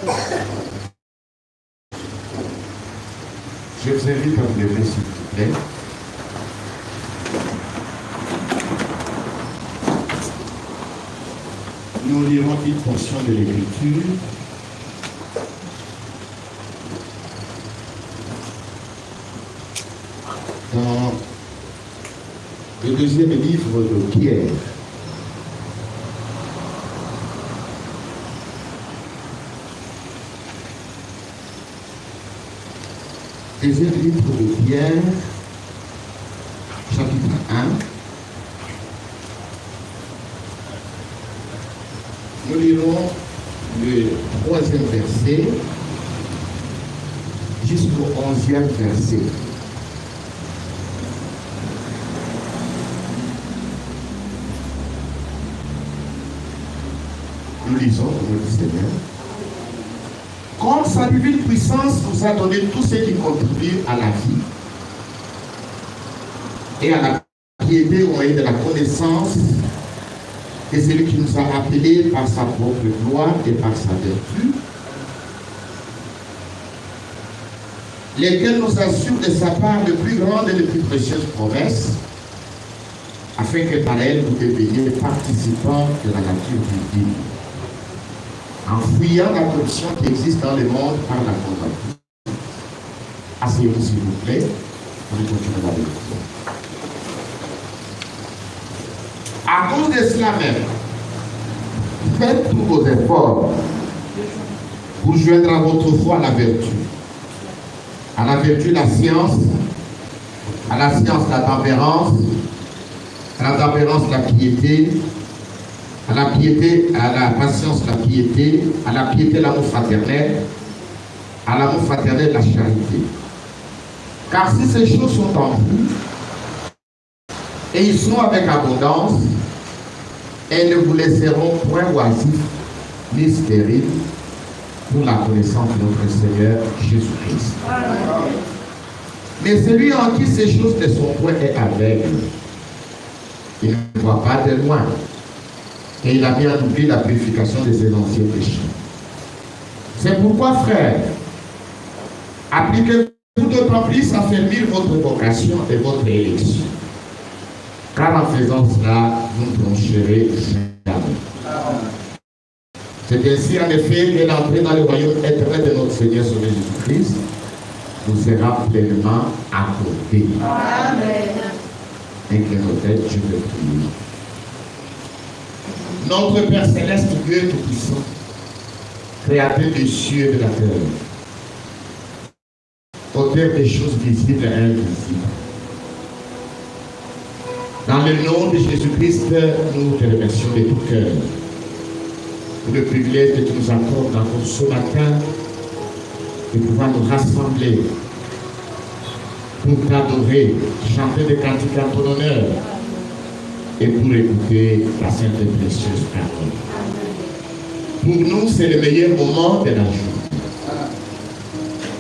Je vous invite à vous lever, s'il vous plaît. Nous lirons une portion de l'Écriture. Dans le deuxième livre de Pierre. Deuxième livre de Pierre, chapitre 1. Nous lirons le 3e verset jusqu'au 11e verset. Nous lisons au nom du Seigneur. Comme sa divine puissance nous a donné tout ce qui contribue à la vie et à la piété au moyen de la connaissance de celui qui nous a appelés par sa propre gloire et par sa vertu, lesquels nous assurent de sa part de plus grandes et de plus précieuses promesses, afin que par elles vous deveniez participants de la nature divine, en fuyant la corruption qui existe dans le monde par la convoitise. Asseyez-vous s'il vous plaît, on va continuer la lecture. À cause de cela même, faites tous vos efforts pour joindre à votre foi la vertu, à la vertu la science, à la science la tempérance, à la tempérance la piété, à la piété, à la patience la piété, à la piété l'amour fraternel, à l'amour fraternel la charité. Car si ces choses sont en vous, et ils sont avec abondance, elles ne vous laisseront point oisifs ni stériles pour la connaissance de notre Seigneur Jésus-Christ. Mais celui en qui ces choses ne sont point est aveugle. Il ne voit pas de loin. Et il a bien oublié la purification de ses anciens péchés. C'est pourquoi, frères, appliquez tout d'autant plus à affermir votre vocation et votre élection. Car en faisant cela, vous ne broncherez jamais. C'est ainsi en effet que l'entrée dans le royaume éternel de notre Seigneur Jésus-Christ nous sera pleinement accordée. Amen. Inclinez nos têtes, je vais prier. Notre Père Céleste, Dieu Tout-Puissant, Créateur des cieux et de la terre, auteur des choses visibles et invisibles, dans le nom de Jésus-Christ, nous te remercions de tout cœur pour le privilège que tu nous accordes encore ce matin de pouvoir nous rassembler pour t'adorer, chanter des cantiques en ton honneur et pour écouter ta sainte et précieuse parole. Pour nous, c'est le meilleur moment de la journée.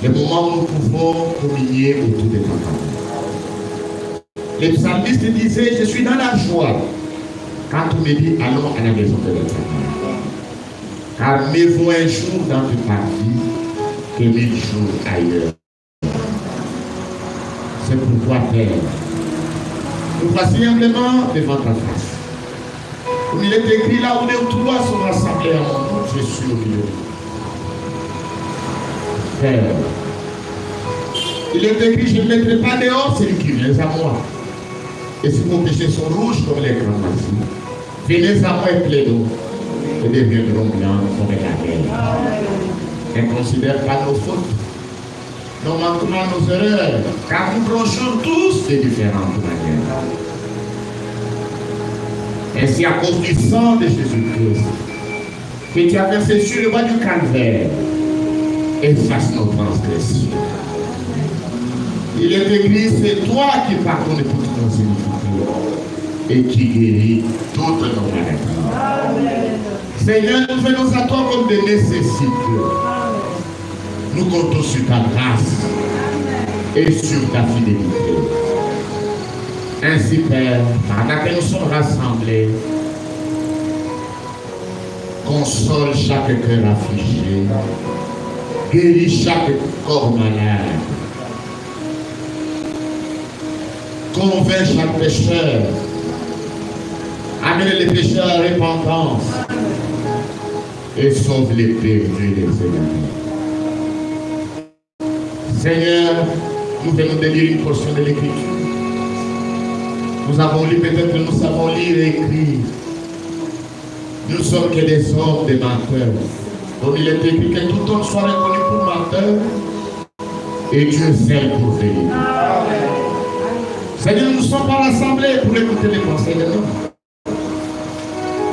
Le moment où nous pouvons communier autour de ta parole. Les psalmistes disaient, je suis dans la joie quand on me dit, allons à la maison de l'Éternel. Car mieux vaut un jour dans une partie que 1000 jours ailleurs. C'est pourquoi, Père, nous voici humblement devant ta face. Comme il est écrit là où les trois sont rassemblés à mon nom, je suis au milieu. Père, il est écrit, je ne mettrai pas dehors celui qui vient à moi. Et si vos péchés sont rouges comme les grands massifs, venez à moi et plaidons, et deviendront blancs comme la neige. Et ne considère pas nos fautes, nos manquements, nos erreurs, car nous bronchons tous de différentes manières. Ainsi, à cause du sang de Jésus-Christ, que tu as versé sur le bois du calvaire, efface nos transgressions. Il est écrit, c'est toi qui pardonnes toutes nos iniquités et qui guéris toutes nos maladies. Seigneur, nous venons à toi comme des nécessités. Nous comptons sur ta grâce et sur ta fidélité. Ainsi, Père, pendant que nous sommes rassemblés, console chaque cœur affligé, guéris chaque corps malade, convainc chaque pécheur, amène les pécheurs à la repentance et sauve les perdus des égarés. Seigneur, nous venons de lire une portion de l'Écriture. Nous avons lu, peut-être que nous savons lire et écrire. Nous ne sommes que des hommes, des menteurs. Donc il est écrit que tout homme soit reconnu pour menteur et Dieu seul pour vérité. Seigneur, nous ne sommes pas rassemblés pour écouter les pensées de l'homme.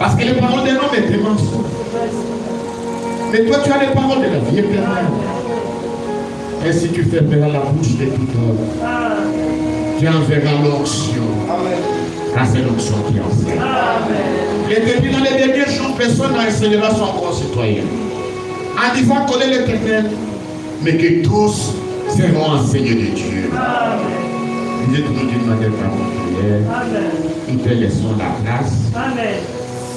Parce que les paroles de l'homme étaient mensonges. Mais toi, tu as les paroles de la vie éternelle. Ainsi tu fermeras la bouche de tout homme. Tu enverras l'onction. Car c'est l'onction qui enseigne. Il est écrit dans les derniers jours, personne n'enseignera son concitoyen. En disant qu'on est l'Éternel, mais que tous seront enseignés de Dieu. Dites-nous d'une manière particulière. Nous te laissons la place.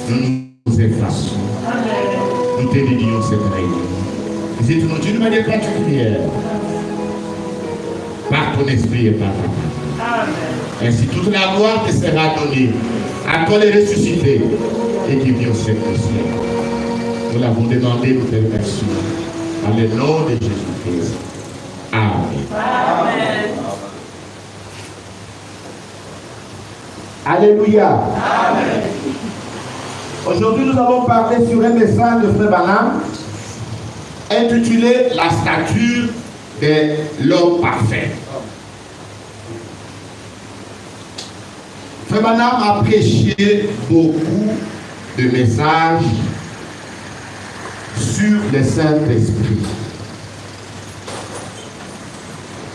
Nous nous effaçons. Nous te dédions cette réunion. Dites-nous d'une manière particulière. Par ton esprit et par ta parole. Ainsi toute la gloire te sera donnée à toi les ressuscités et qui vit au ciel du ciel. Nous l'avons demandé, nous te remercions. Dans le nom de Jésus-Christ. Amen. Amen. Alléluia. Amen. Aujourd'hui, nous allons parler sur un message de Frère Branham intitulé La stature de l'homme parfait. Frère Branham a prêché beaucoup de messages sur le Saint-Esprit.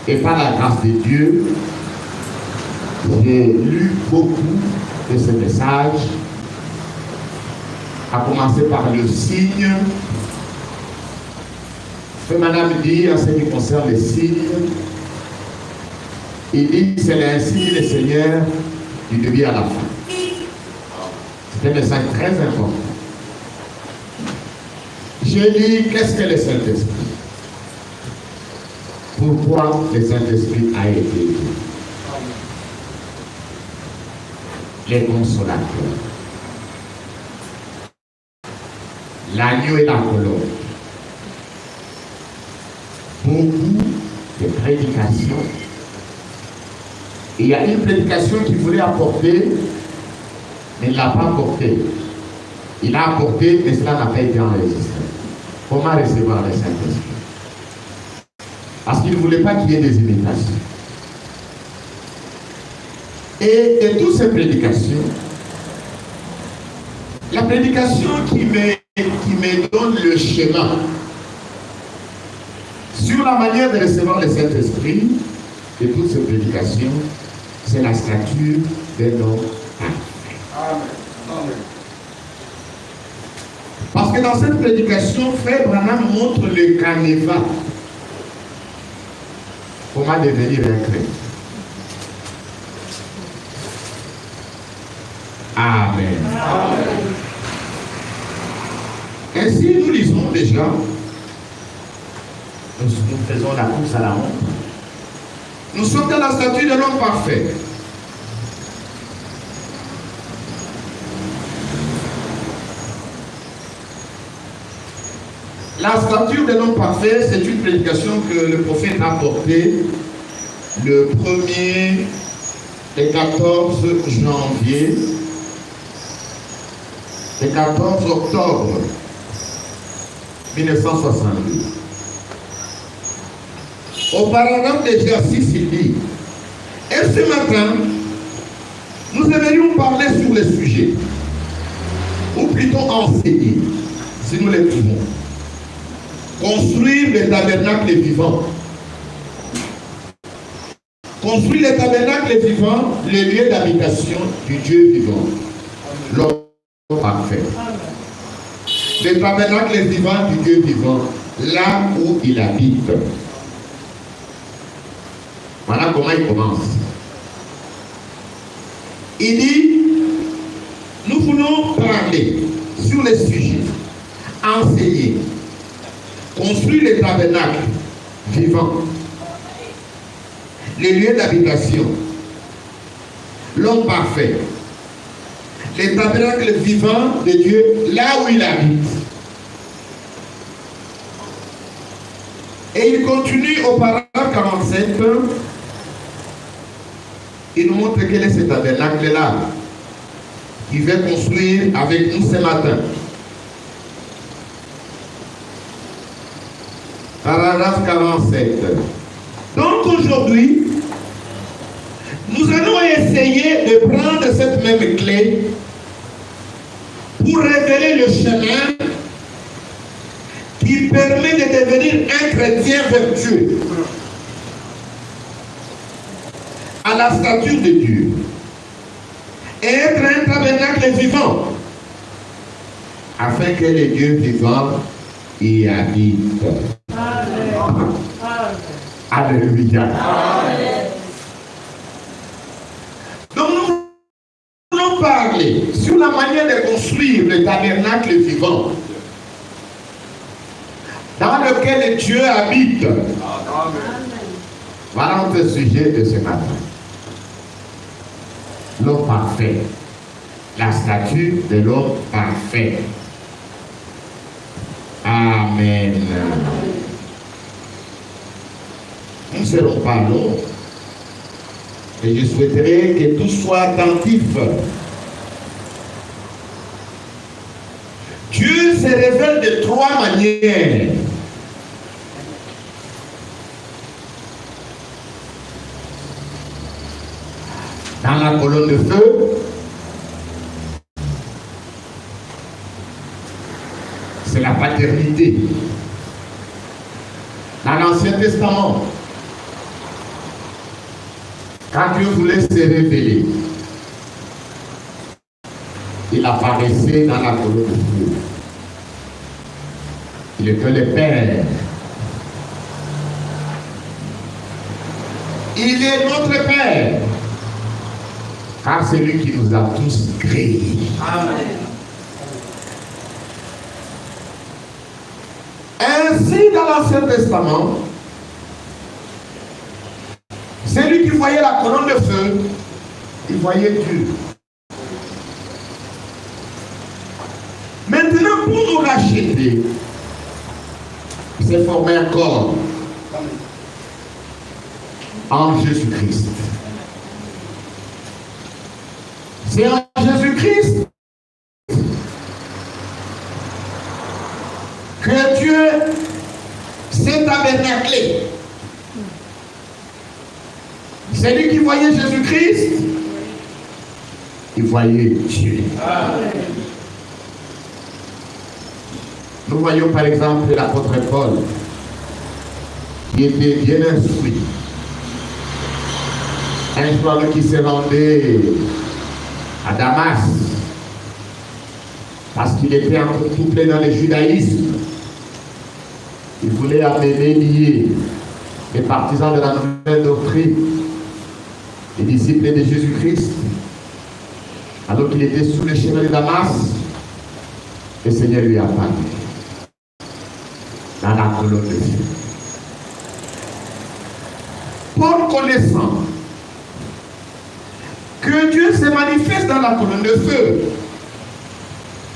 Et par la grâce de Dieu, j'ai lu beaucoup de ces messages, à commencer par le signe. Frère Branham dit, en ce qui concerne les signes, il dit c'est l'insigne du Seigneur du début à la fin. C'est un message très important. J'ai dit, qu'est-ce que le Saint-Esprit? Pourquoi le Saint-Esprit a été dit? Les consolateurs. L'agneau et la colombe. Beaucoup de prédications. Et il y a une prédication qu'il voulait apporter, mais il ne l'a pas apportée. Il a apporté, mais cela n'a pas été enregistré. Comment recevoir le Saint-Esprit? Parce qu'il ne voulait pas qu'il y ait des imitations. Et de toutes ces prédications, la prédication qui me donne le schéma sur la manière de recevoir le Saint-Esprit, de toutes ces prédications, c'est la stature d'un homme parfait. Amen. Parce que dans cette prédication, Frère Branham montre le canevas. Comment devenir un chrétien. Amen. Amen. Ainsi, nous lisons déjà, nous faisons la course à la honte. Nous sommes dans la statue de l'homme parfait. La statue de l'homme parfait, c'est une prédication que le prophète a portée le 1er et 14 janvier, le 14 octobre 1962. Auparavant d'exercice, il dit, et ce matin, nous aimerions parler sur le sujet, ou plutôt enseigner, si nous le pouvons. Construire le tabernacle vivant. Construire le tabernacle vivant, le lieu d'habitation du Dieu vivant. L'homme parfait. Le tabernacle vivant du Dieu vivant, là où il habite. Voilà comment il commence. Il dit, nous voulons parler sur le sujet. enseigner, construire les tabernacles vivants, les lieux d'habitation, l'homme parfait, les tabernacles vivants de Dieu là où il habite. Et il continue au paragraphe 47. Il nous montre quel est ce tabernacle-là qu'il veut construire avec nous ce matin. Paragraphe 47. Donc aujourd'hui, nous allons essayer de prendre cette même clé pour révéler le chemin qui permet de devenir un chrétien vertueux à la stature de Dieu et être un tabernacle vivant afin que le Dieu vivant y habite. Amen. Alléluia. Amen. Donc nous allons parler sur la manière de construire le tabernacle vivant dans lequel Dieu habite. Amen. Voilà notre sujet de ce matin. L'homme parfait. La statue de l'homme parfait. Amen. Nous ne serons pas longs. Et je souhaiterais que tous soient attentifs. Dieu se révèle de trois manières. Dans la colonne de feu, c'est la paternité. Dans l'Ancien Testament, quand Dieu voulait se révéler, il apparaissait dans la colonne de feu. Il était le Père. Il est notre Père. Car c'est lui qui nous a tous créés. Amen. Ainsi, dans l'Ancien Testament, celui qui voyait la colonne de feu, il voyait Dieu. Maintenant, pour nous racheter, il s'est formé un corps en Jésus-Christ. C'est en Jésus-Christ que Dieu s'est tabernaclé. Celui qui voyait Jésus-Christ, il voyait Dieu. Amen. Nous voyons par exemple l'apôtre Paul, qui était bien instruit. Un soir qui s'est rendu à Damas, parce qu'il était encore tout plein dans le judaïsme. Il voulait amener lier les partisans de la nouvelle doctrine, les disciples de Jésus-Christ. Alors qu'il était sous le chemin de Damas, le Seigneur lui a parlé dans la colonne de feu. Paul, connaissant que Dieu se manifeste dans la colonne de feu,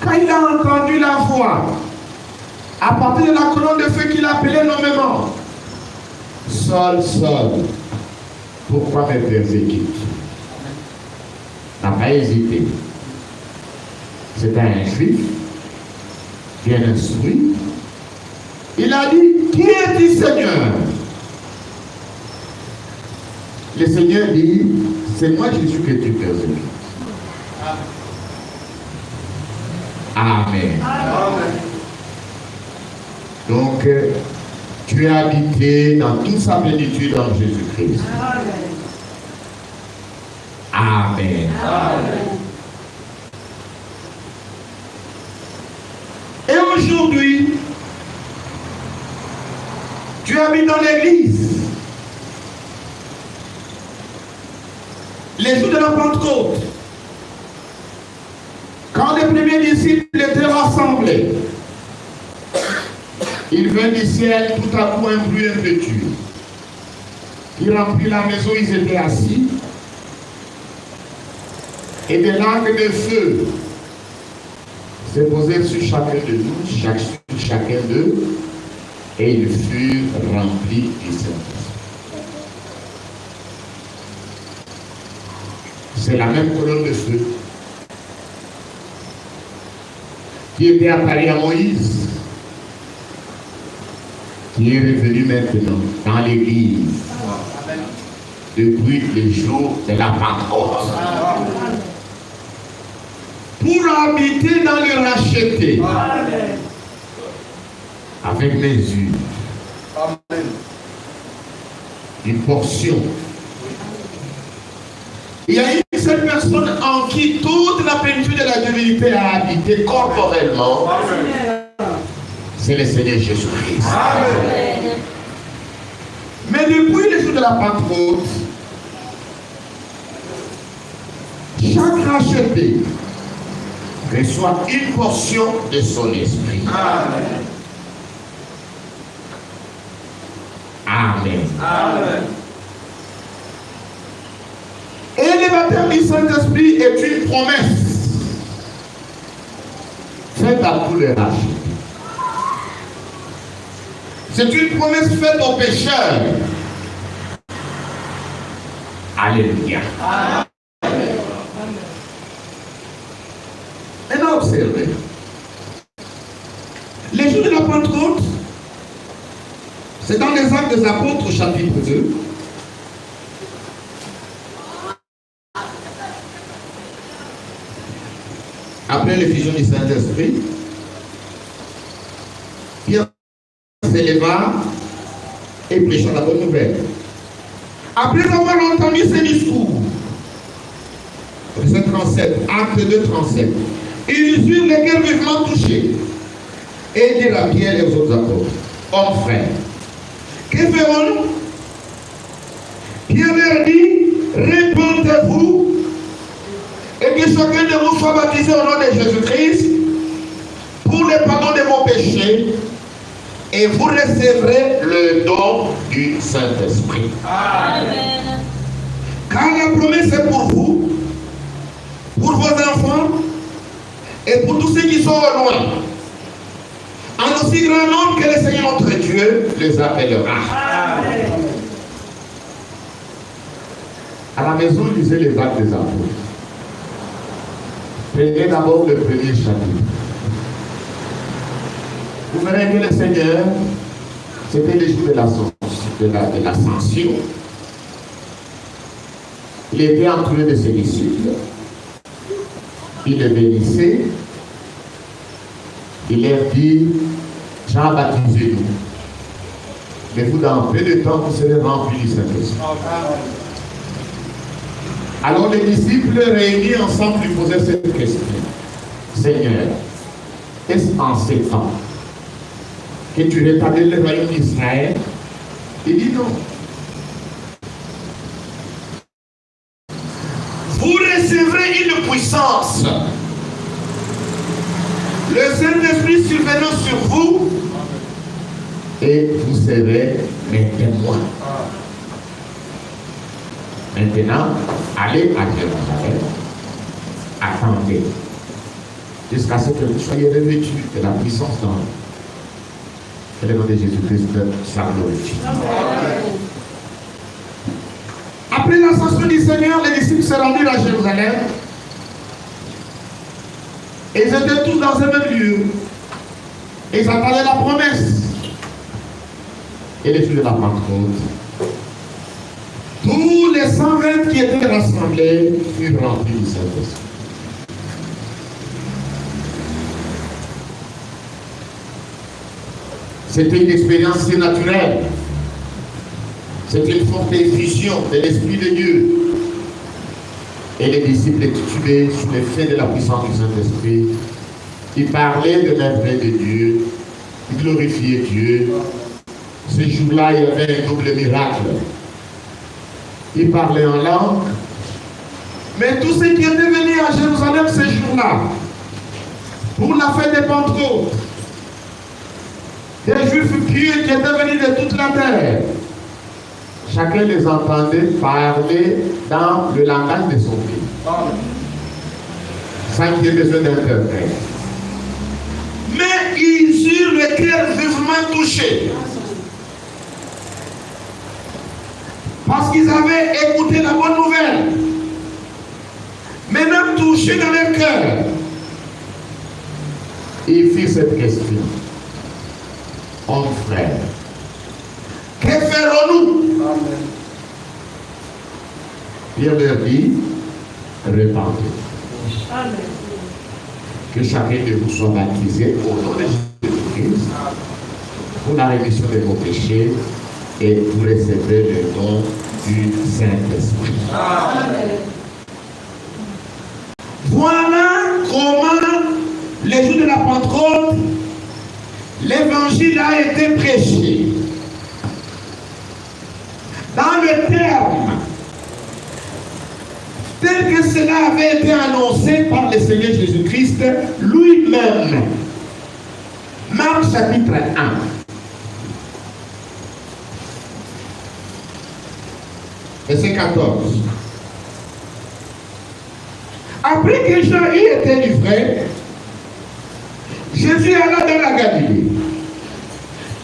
quand il a entendu la voix à partir de la colonne de feu qu'il appelait nommément, Saul, Saul, pourquoi me persécutes? N'a pas hésité. C'était un juif bien instruit. Il a dit, qui es-tu, Seigneur? Le Seigneur dit, c'est moi Jésus que tu persécutes. Amen. Amen. Donc, tu es habité dans toute sa plénitude en Jésus-Christ. Amen. Amen. Et aujourd'hui, tu habites dans l'église. Les jours de la Pentecôte, quand les premiers disciples étaient rassemblés, Il vint du ciel tout à coup un bruit impétueux qui remplit la maison où ils étaient assis, et des langues de feu se posèrent sur chacun de nous, sur chacun d'eux, et ils furent remplis du Saint-Esprit. C'est la même colonne de feu qui était apparue à Moïse, qui est revenu maintenant dans l'église depuis les jours de la Pentecôte pour habiter dans le racheté avec mesure. Une portion. Il y a une seule personne en qui toute la plénitude de la divinité a habité corporellement. C'est le Seigneur Jésus-Christ. Mais depuis les jours de la Pentecôte, chaque racheté reçoit une portion de son esprit. Amen. Amen. Et le baptême du Saint-Esprit est une promesse faite à tous les rachetés. C'est une promesse faite aux pécheurs. Alléluia. Maintenant, observez. Les jours de la Pentecôte, c'est dans les Actes des Apôtres, chapitre 2. Après l'effusion du Saint-Esprit, Pierre s'éleva et prêcha la bonne nouvelle. Après avoir entendu ce discours, verset 37, Acte 2, 37, ils eurent les cœurs vivement touchés et dirent à Pierre et aux autres apôtres, hommes frères, que ferons-nous? Pierre leur dit, répondez-vous et que chacun de vous soit baptisé au nom de Jésus-Christ pour le pardon de vos péchés et vous recevrez le don du Saint-Esprit. Amen. Car la promesse est pour vous, pour vos enfants et pour tous ceux qui sont au loin, en aussi grand nombre que le Seigneur notre Dieu les appellera. Amen. À la maison, lisez les Actes des Apôtres. Prenez d'abord le premier chapitre. Vous verrez que le Seigneur, c'était le jour de l'ascension. Il était entouré de ses disciples. Il les bénissait. Il leur dit, Jean baptisez-nous. Mais vous, dans peu de temps, vous serez remplis du Saint-Esprit. Alors les disciples réunis ensemble lui posaient cette question. Seigneur, est-ce en ces temps que tu rétablis le royaume d'Israël? Il dit non. Vous recevrez une puissance. Le Saint-Esprit survenant sur vous et vous serez mes témoins. Maintenant, allez à Jérusalem, attendez, jusqu'à ce que vous soyez revêtus de la puissance dans le nom de Jésus-Christ, sa glorifie. Après l'ascension du Seigneur, les disciples se rendirent à Jérusalem. Et ils étaient tous dans un même lieu. Et ils attendaient la promesse. Et les jours de la Pentecôte, tous les 120 qui étaient rassemblés furent remplis du Saint-Esprit. C'était une expérience surnaturelle. C'était une forte effusion de l'Esprit de Dieu. Et les disciples titubés sous l'effet de la puissance du Saint-Esprit. Ils parlaient de l'intérêt de Dieu. Ils glorifiaient Dieu. Ce jour-là, il y avait un double miracle. Ils parlaient en langue. Mais tous ceux qui étaient venus à Jérusalem ce jour-là, pour la fête des Pentecôtes, des Juifs pieux qui étaient venus de toute la terre. Chacun les entendait parler dans le langage de son pays. Sans qu'il y ait besoin d'interprète. Mais ils eurent le cœur vivement touché. Parce qu'ils avaient écouté la bonne nouvelle. Maintenant touchés dans leur cœur. Ils firent cette question. Mon frère, que ferons-nous? Pierre leur dit, repentez. Amen. Que chacun de vous soit baptisé au nom de Jésus-Christ pour la rémission de vos péchés et vous recevrez le don du Saint-Esprit. Amen. Voilà comment, les jours de la Pentecôte, l'évangile a été prêché. Dans le terme tel que cela avait été annoncé par le Seigneur Jésus-Christ lui-même. Marc chapitre 1. Verset 14. Après que Jean eut été livré, Jésus alla dans la Galilée,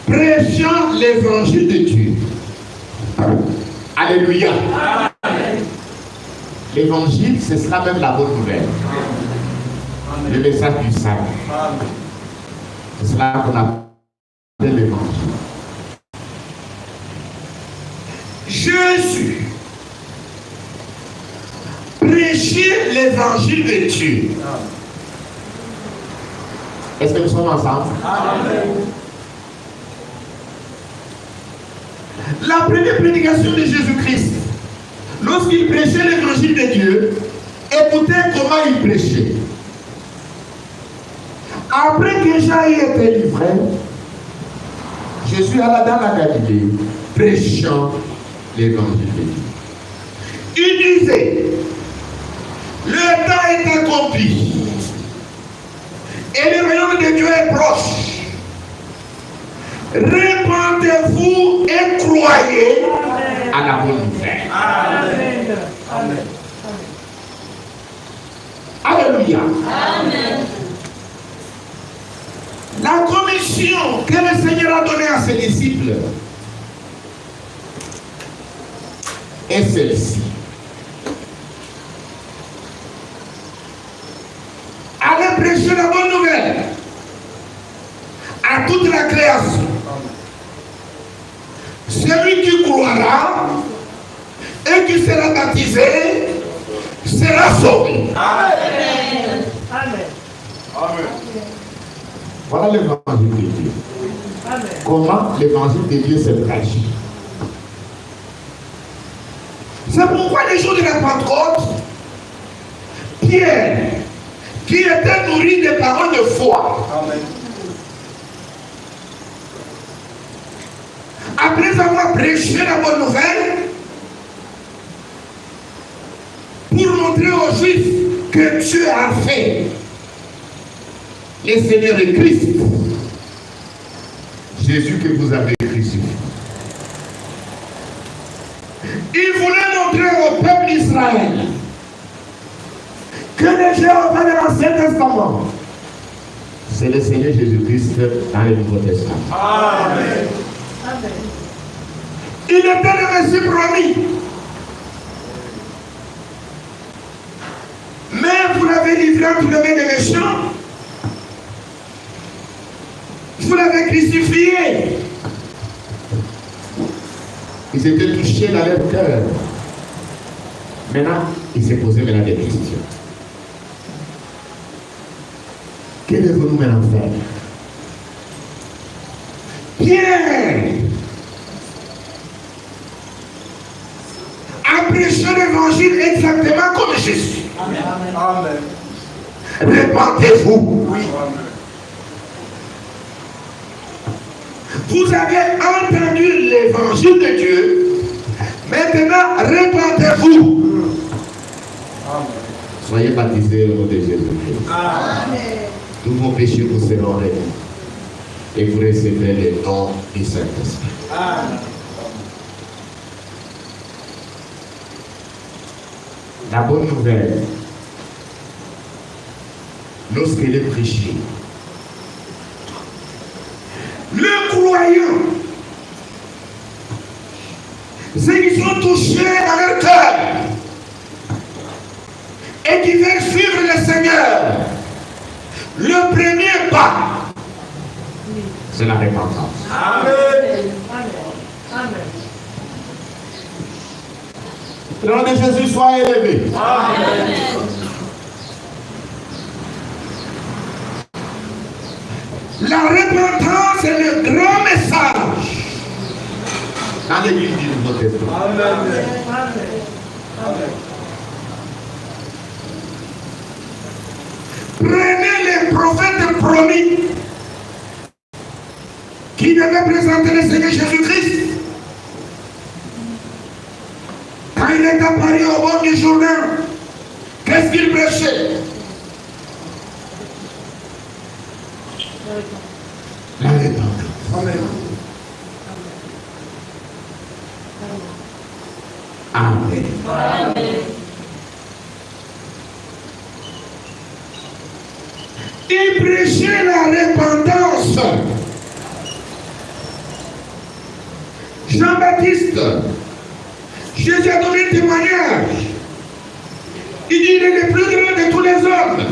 prêchant l'évangile de Dieu. Alléluia. L'évangile, c'est cela même la bonne nouvelle. Le message du salut. C'est cela qu'on appelle l'évangile. Jésus prêchait l'évangile de Dieu. Est-ce que nous sommes ensemble? Amen. La première prédication de Jésus-Christ, lorsqu'il prêchait l'évangile de Dieu, écoutez comment il prêchait. Après que Jean ait été livré, Jésus alla dans la Galilée, prêchant l'évangile de Dieu. Il disait, le temps est accompli et le royaume de Dieu est proche. Répandez-vous et croyez à la bonne nouvelle. Amen. Amen. Alléluia. Amen. La commission que le Seigneur a donnée à ses disciples est celle-ci. Allez prêcher la bonne nouvelle à toute la création. Celui qui croira et qui sera baptisé sera sauvé. Amen. Amen. Amen. Voilà l'évangile de Dieu. Amen. Comment l'évangile de Dieu se prêche. C'est pourquoi les jours de la Pentecôte, Pierre, qui était nourri des paroles de foi, amen, après avoir prêché la bonne nouvelle, pour montrer aux Juifs que Dieu a fait le Seigneur est Christ, Jésus que vous avez crucifié. Il voulait montrer au peuple d'Israël que le Jéhovah de l'Ancien Testament, c'est le Seigneur Jésus-Christ dans le Nouveau Testament. Amen. Amen. Il était le Messie promis. Mais vous l'avez livré entre les mains des méchants. Vous l'avez crucifié. Ils étaient touchés dans leur cœur. Maintenant, ils se posaient maintenant des questions. Que devons-nous maintenant faire? Pierre a prêché l'évangile exactement comme Jésus. Amen. Amen. Répentez-vous. Oui. Amen. Vous avez entendu l'évangile de Dieu. Maintenant, répentez-vous. Amen. Soyez baptisés au nom de Jésus-Christ. Amen. Tous vos péchés vous seront réduits. et vous recevrez le don du Saint-Esprit. La bonne nouvelle, lorsqu'elle est prêchée, le croyant, ceux qui sont touchés dans leur cœur et qui veulent suivre le Seigneur, le premier pas, c'est la repentance. Amen. Amen. Que le nom de Jésus soit élevé. Amen. La repentance est le grand message dans l'église du Nouveau Testament. Amen. Prenez les prophètes promis qui devaient présenter le Seigneur Jésus-Christ. Quand il est apparu au bord du Jourdain, qu'est-ce qu'il prêchait? La repentance. Amen. Amen. Amen. Il prêchait la repentance. Jean-Baptiste, Jésus a donné un témoignage. Il dit il est le plus grand de tous les hommes.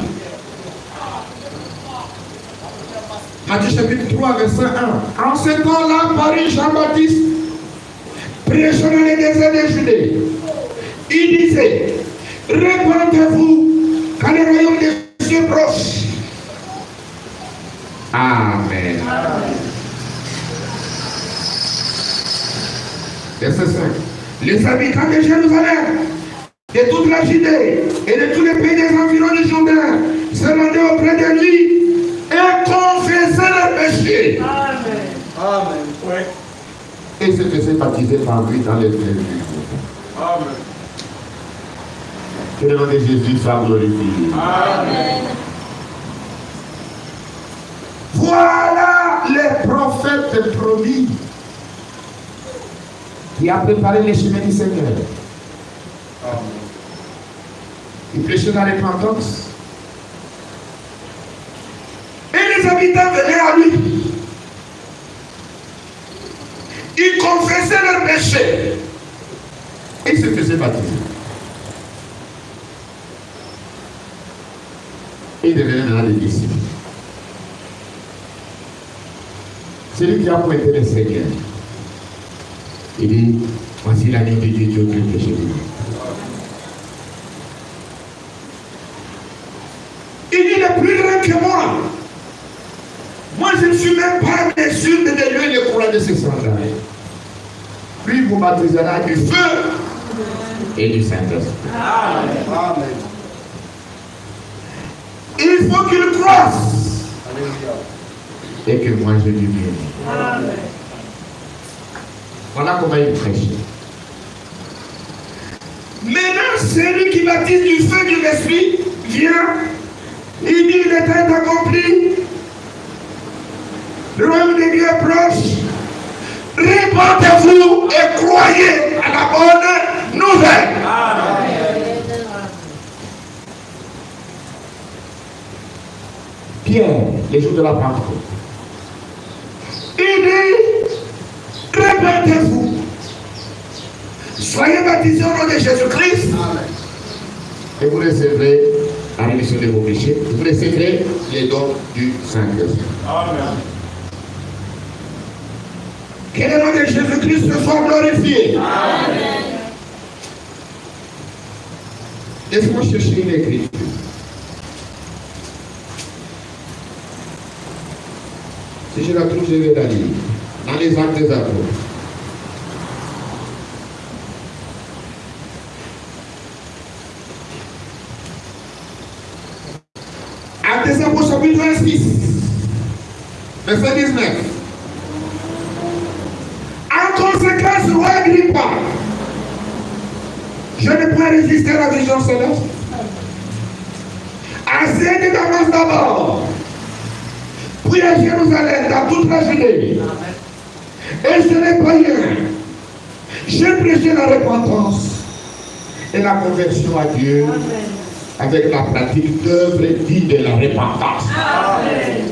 Matthieu chapitre 3, verset 1. En ce temps-là, Paris Jean-Baptiste, prêchant dans les déserts de Judée, il disait, répandez-vous, car le royaume des cieux est proche. Amen. Verset 5. Les habitants de Jérusalem, de toute la Judée et de tous les pays des environs du Jourdain se rendaient auprès de lui et confessaient leurs péchés. Amen. Amen. Oui. Et se faisaient baptiser par lui dans les églises. Amen. Que le nom de Jésus soit glorifié. Amen. Voilà les prophètes promis qui a préparé les chemins du Seigneur. Amen. Il prêchait la repentance. Et les habitants venaient à lui. Ils confessaient leurs péchés. Et ils se faisaient baptiser. Et ils devenaient maintenant des disciples. Celui qui a pointé le Seigneur, il dit, voici l'agneau de Dieu qui ôte le péché du monde. Il dit, le plus grand que moi. Moi, je ne suis même pas sûr de lui le courant de ses sandales. Lui vous baptisera du feu et du Saint-Esprit. Amen. Amen. Il faut qu'il croisse Alléluia. et que moi je lui vienne. Amen. Voilà comment il prêche. Maintenant, celui qui baptise du feu et de l'esprit vient. Il dit, le temps est accompli. Le royaume de Dieu est proche. Répandez-vous et croyez à la bonne nouvelle. Amen. Pierre, les jours de la Pentecôte. Il dit, répandez-vous. Soyez baptisés au nom de Jésus-Christ. Et vous recevrez la rémission de vos péchés. Vous recevrez les dons du Saint-Esprit. Amen. Que le nom de Jésus-Christ soit glorifié. Amen. Laisse-moi chercher une écriture. Si je la trouve, je vais la lire. Dans les Actes des Apôtres. Actes des Apôtres, chapitre 26, verset 19. En conséquence, roi Agrippa, je ne peux résister à la vision céleste. Assez de Damas d'abord, puis à Jérusalem, dans toute la Judée. Et ce n'est pas rien. J'ai prêché la repentance et la conversion à Dieu avec la pratique d'œuvres dignes de la repentance. Amen.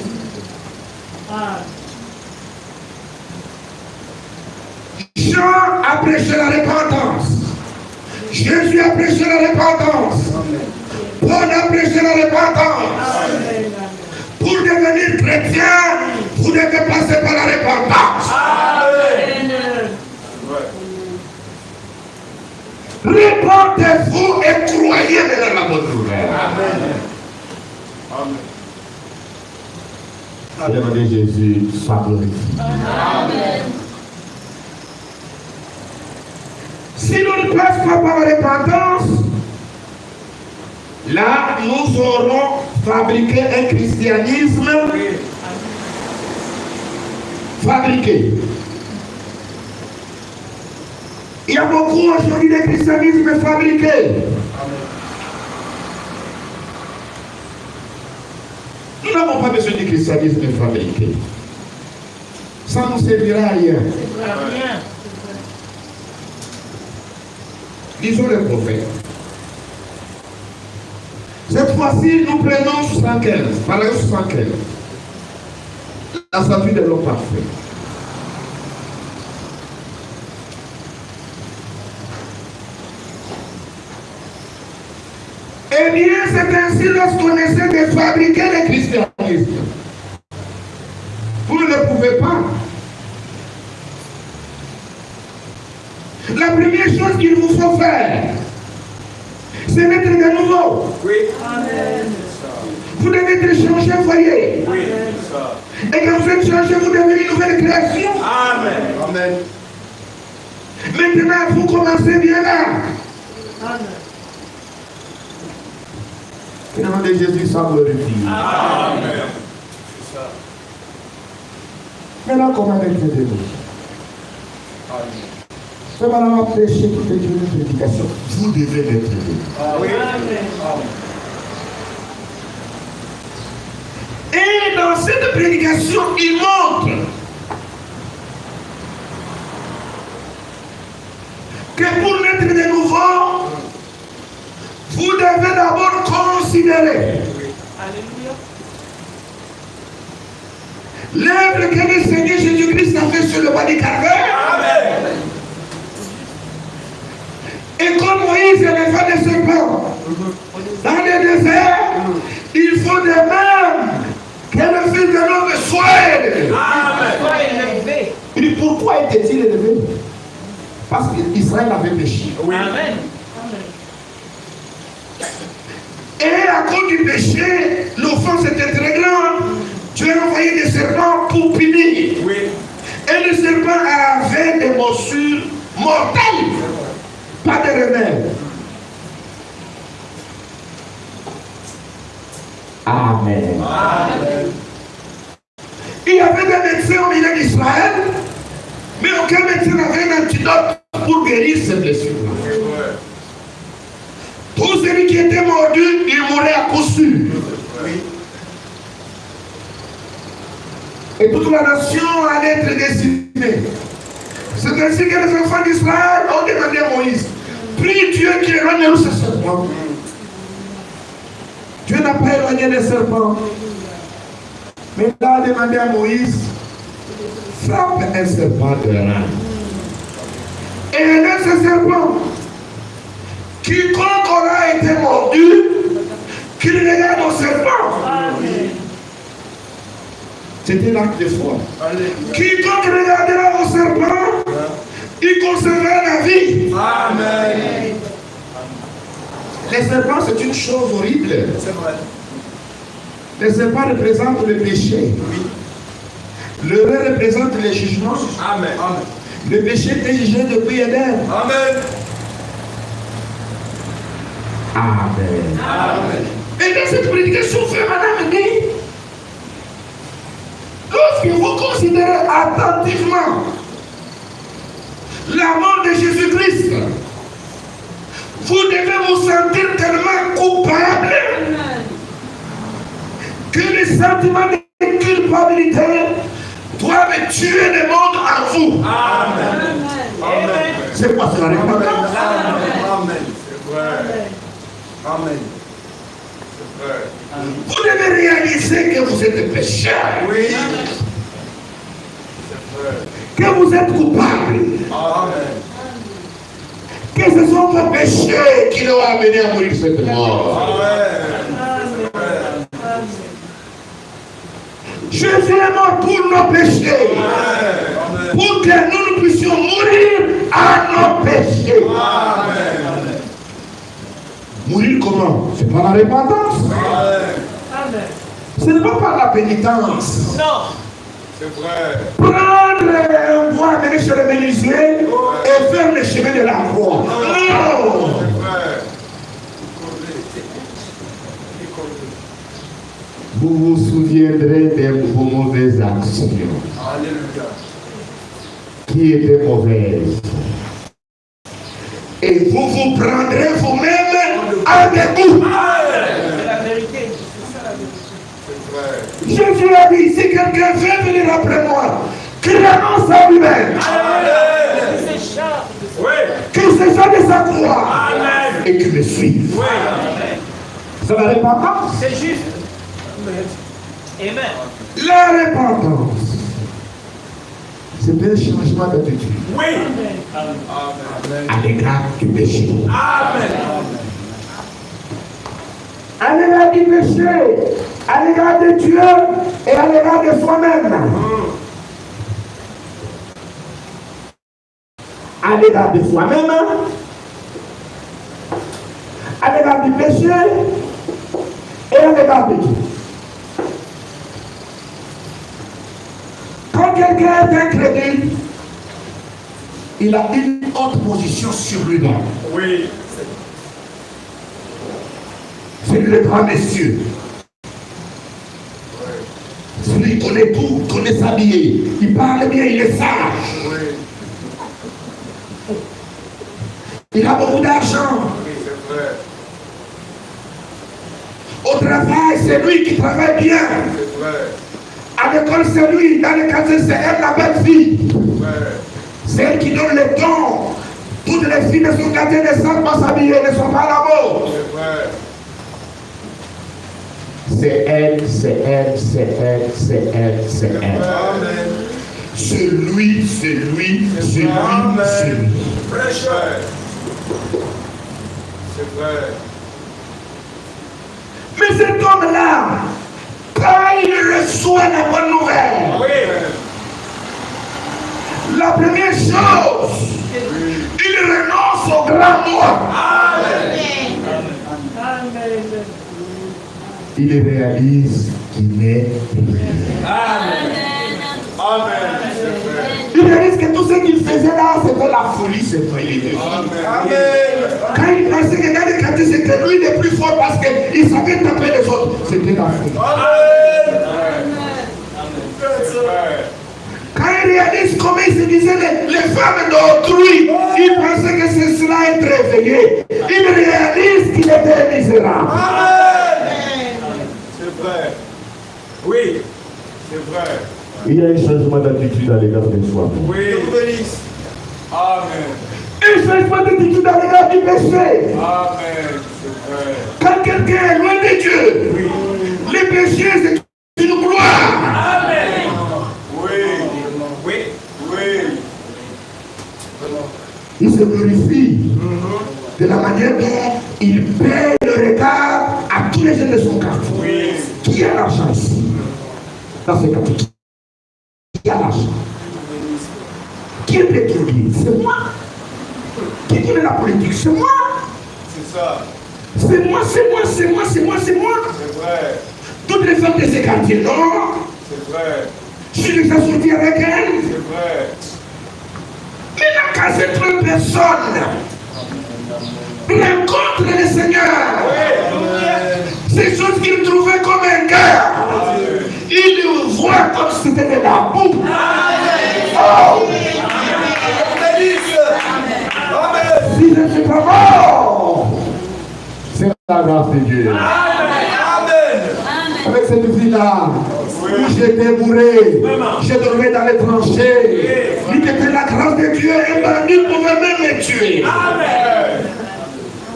Jean a prêché la repentance. Jésus a prêché la repentance. Paul a prêché la repentance. Pour devenir chrétien, vous devez passer par la repentance. Répentez-vous et croyez dans la bonne nouvelle. Demandez Jésus, sois glorifié. Si nous ne passons pas par la repentance, là, nous aurons fabriqué un christianisme fabriqué. Il y a beaucoup aujourd'hui de christianisme fabriqué. Nous n'avons pas besoin du christianisme fabriqué. Ça ne nous servira à rien. Disons le prophète. Cette fois-ci, nous prenons 75, paragraphe 75. La statue de l'homme parfait. Eh bien, c'est ainsi lorsqu'on essaie de fabriquer le christianisme. Vous ne le pouvez pas. La première chose qu'il vous faut faire, c'est mettre de nouveau. Oui. Amen. Vous devez être changé au foyer. Oui. Et quand vous êtes changé, vous devenez une nouvelle création. Amen. Amen. Maintenant, vous commencez bien là. Amen. Et le nom de Jésus soit glorifié. Amen. Maintenant, comment être de nous? C'est madame a prêché toute une prédication. Vous devez l'être de nous. Oui. Et dans cette prédication, il montre que pour naître de nouveau, vous devez d'abord considérer l'œuvre que le Seigneur Jésus-Christ a fait sur le bois du Calvaire. Amen. Et comme Moïse éleva des serpents dans le désert, il faut de même que le Fils de l'homme soit élevé. Amen. Il dit, pourquoi était-il élevé? Parce qu'Israël avait péché. Oui. Amen. Et à cause du péché, l'offense était très grande. Dieu a envoyé des serpents pour punir. Oui. Et le serpent avait des morsures mortelles. Pas de remède. Amen. Amen. Il y avait des médecins au milieu d'Israël, mais aucun médecin n'avait un antidote pour guérir ces blessures. Tout celui qui était mordu, il mourait à coup sûr. Et toute la nation allait être décimée. C'est ainsi que les enfants d'Israël ont demandé à Moïse, prie Dieu qui éloigne ce serpent. Dieu n'a pas éloigné les serpents. Mais il a demandé à Moïse, frappe un serpent de rein. Et il est ce serpent. Quiconque aura été mordu, qu'il regarde au serpent. C'était l'acte de foi. Quiconque regardera au serpent, il conservera la vie. Amen. Les serpents, c'est une chose horrible. C'est vrai. Les serpents représentent le péché. Le roi représente les jugements. Amen. Amen. Le péché était jugé depuis Éden. Amen. Amen. Amen. Et dans cette prédication, frère, madame, dit, lorsque vous considérez attentivement la mort de Jésus-Christ, vous devez vous sentir tellement coupable que le sentiment culpabilité doivent tuer le monde en vous. Amen. Amen. C'est quoi cela? Amen. C'est vrai. Amen. C'est vrai. Vous devez réaliser que vous êtes pécheur. Oui. C'est vrai. Que vous êtes coupable. Amen. Que ce sont vos péchés qui l'ont amené à mourir cette mort. Amen. Jésus est mort pour nos péchés. Amen. Pour que nous puissions mourir à nos péchés. Amen. Mourir comment? C'est par la repentance. Amen. Ce n'est pas par la pénitence. Non. C'est vrai. Prendre un bois, amener chez le menuisier et faire le chemin de la croix. Non. C'est vrai. Vous vous souviendrez de vos mauvaises actions Alléluia. qui étaient mauvaises. Et vous vous prendrez vous-même à dégoût. C'est la vérité. C'est ça la vérité. C'est vrai. Jésus a dit, si quelqu'un veut venir après moi, qu'il renonce à lui-même, Amen. Oui. qu'il se jette de sa croix Amen. et qu'il me suive. Oui. C'est la repentance. C'est juste. Amen. La repentance, C'est un changement d'attitude Oui. Amen. à l'égard du péché. Amen. À l'égard du péché, à l'égard de Dieu et à l'égard de soi-même. À l'égard de soi-même, à l'égard du péché et à l'égard de Dieu. Quand quelqu'un est incrédule, il a une autre position sur lui-même. Oui. C'est le grand monsieur. Celui qui connaît tout, connaît s'habiller. Il parle bien, il est sage. Oui. Il a beaucoup d'argent. Oui, c'est vrai. Au travail, c'est lui qui travaille bien. C'est vrai. À l'école, c'est lui. Dans le quartier, c'est elle, la belle fille. C'est vrai. C'est elle qui donne les dons. Toutes les filles de son quartier ne savent pas s'habiller, ne sont pas à la mode. C'est vrai. C'est elle, c'est elle, c'est elle, c'est elle, c'est elle. Amen. C'est lui, c'est lui, c'est lui, c'est lui. Fraîcheur. C'est vrai. Mais cet homme-là, quand il reçoit la bonne nouvelle, Oui. la première chose, il renonce au grand moi. Il réalise qu'il n'est rien. Amen. Amen. C'est vrai. Il réalise que tout ce qu'il faisait là, c'était la folie, c'est pas il est Amen. Quand il pensait que dans le quartier, c'était lui le plus fort parce qu'il savait taper les autres, c'était la folie. Amen. C'est vrai. Quand il réalise comment il se disait les femmes d'autrui, il pensait que c'est cela être réveillé. Il réalise qu'il était misérable. C'est vrai. Oui. C'est vrai. Il y a un changement d'attitude à l'égard de soi. Oui. Amen. Un changement d'attitude à l'égard du péché. Amen. C'est vrai. Quand quelqu'un est loin de Dieu, le péché c'est une gloire. Amen. Oui. Oui. Oui. Il se glorifie de la manière dont il paie le regard à tous les jeunes de son quartier. Oui. Qui a l'argent ici? Dans ce quartier. Qui a l'argent? Qui est pétrolier? C'est moi. Qui connaît la politique? C'est moi. C'est ça. C'est moi, c'est moi, c'est moi, c'est moi, c'est moi. C'est vrai. Toutes les femmes de ces quartiers, non. C'est vrai. Je suis déjà sorti avec elle. C'est vrai. Il n'a qu'à cette personne. Rencontre le Seigneur. Ces choses qu'il trouvait comme un gars, il le voit comme si c'était de la boue. Oh. Si je ne suis pas mort, C'est la grâce de Dieu. Amen. Avec cette vie-là, où j'étais bourré, je dormais dans les tranchées. Il était la grâce de Dieu et ma nuit pouvait même me tuer.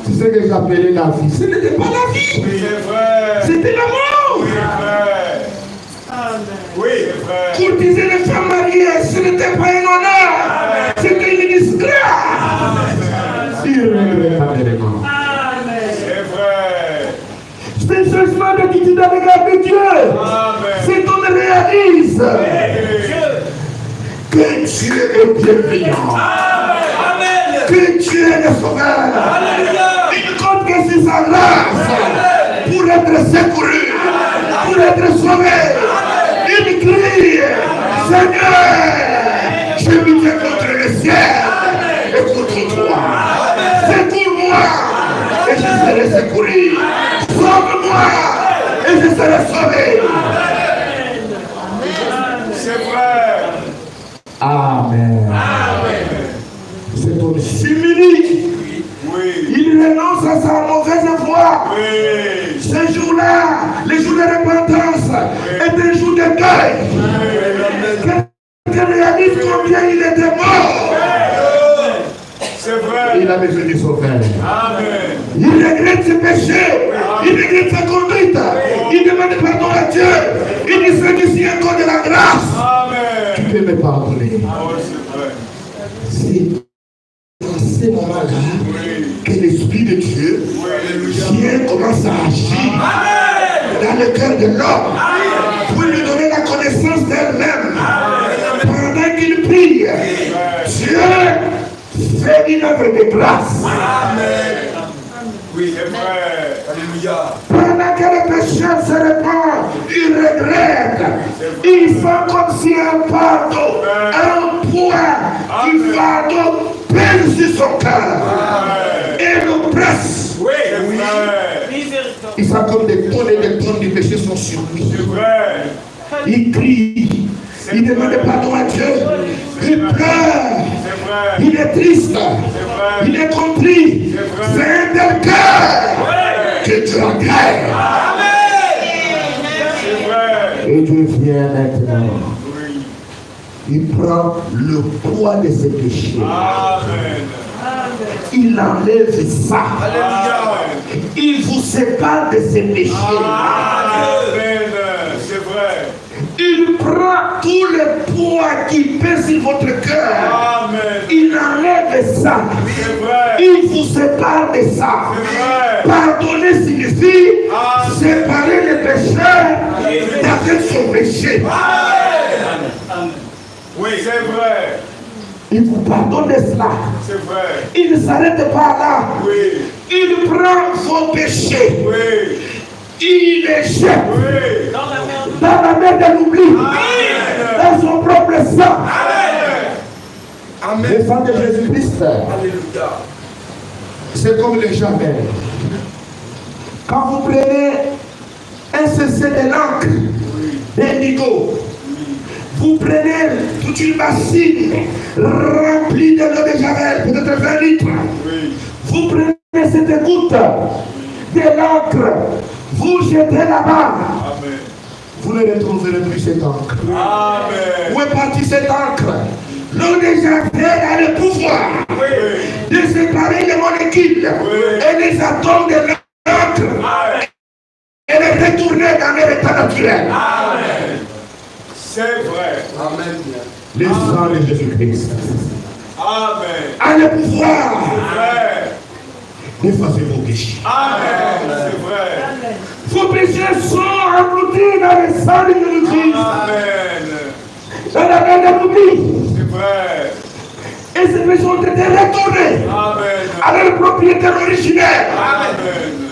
C'est ce que j'appelais la vie. Ce n'était pas la vie. C'était la mort. Courtiser les femmes mariées, ce n'était pas un honneur. C'était une disgrâce. Irrémédiablement. C'est un changement d'attitude à l'égard de Dieu. C'est qu'on réalise que Dieu est bienveillant. Que Dieu est le sauveur. Il compte que c'est sa grâce pour être secouru, pour être sauvé. Il crie, Seigneur, je me tiens contre le ciel et contre toi. C'est pour moi et je serai secouru. Sauve-moi et je serai sauvé. C'est vrai. Amen. C'est ton simili. Il renonce à sa mauvaise foi. Ce jour-là, le jour de repentance, est un jour de deuil. Quelqu'un réalise combien il était mort. C'est vrai. Il a besoin du sauveur. Amen. Il regrette ses péchés. Il regrette sa conduite. Il demande pardon à Dieu. Il dit celui-ci encore de la grâce. Amen. Tu peux me pardonner. C'est dans ces moments-là que l'Esprit de Dieu vient, commence à agir dans le cœur de l'homme pour lui donner la connaissance d'elle-même. Pendant qu'il prie, Dieu fait une œuvre de grâce. Amen. Oui, c'est vrai. Alléluia. Pendant que le péché se répand, il regrette. Il fait comme si un fardeau, un poids du fardeau pèse sur son cœur et le presse. Oui, c'est vrai. Il sent comme des tonnes du péché sont sur lui. C'est vrai. Il crie. Il demande pardon à Dieu. Il pleure. Il est triste. Il est compris. C'est un tel cœur que Dieu agrée. Et Dieu vient maintenant. Il prend le poids de ses péchés. Il enlève ça. Il vous sépare de ses péchés. C'est vrai. Il prend tout le poids qui pèse sur votre cœur. Amen. Il enlève ça. C'est vrai. Il vous sépare de ça. C'est vrai. Pardonner signifie séparer le pécheur d'avec son péché. Oui, c'est vrai. Il vous pardonne de cela. C'est vrai. Il ne s'arrête pas là. Oui. Il prend vos péchés. Oui. Il les jette Oui. dans la mer de l'oubli. Dans son propre sang. Amen. Le sang de Jésus-Christ. Alléluia. C'est comme le jamais. Quand vous prenez un cessé de l'encre, d'indigo, vous prenez toute une bassine remplie de l'eau de Javel, peut-être 20 litres. Oui. Vous prenez cette goutte de l'encre, vous jetez là-bas. Amen. Vous ne retrouverez plus cette encre. Amen. Où est partie cette encre? L'eau de Javel a le pouvoir Oui. de séparer les molécules et les atomes de l'encre et les retourner dans leur état naturel. Amen. C'est vrai. Amen. Le sang de Jésus-Christ Amen. a le pouvoir C'est vrai. d'effacer vos péchés. Amen. C'est vrai. Vos péchés sont engloutis dans le sang de Jésus-Christ, Amen. dans la mer de l'oubli. C'est vrai. Et ces péchés ont été retournés Amen. à leur propriétaire originel. Amen.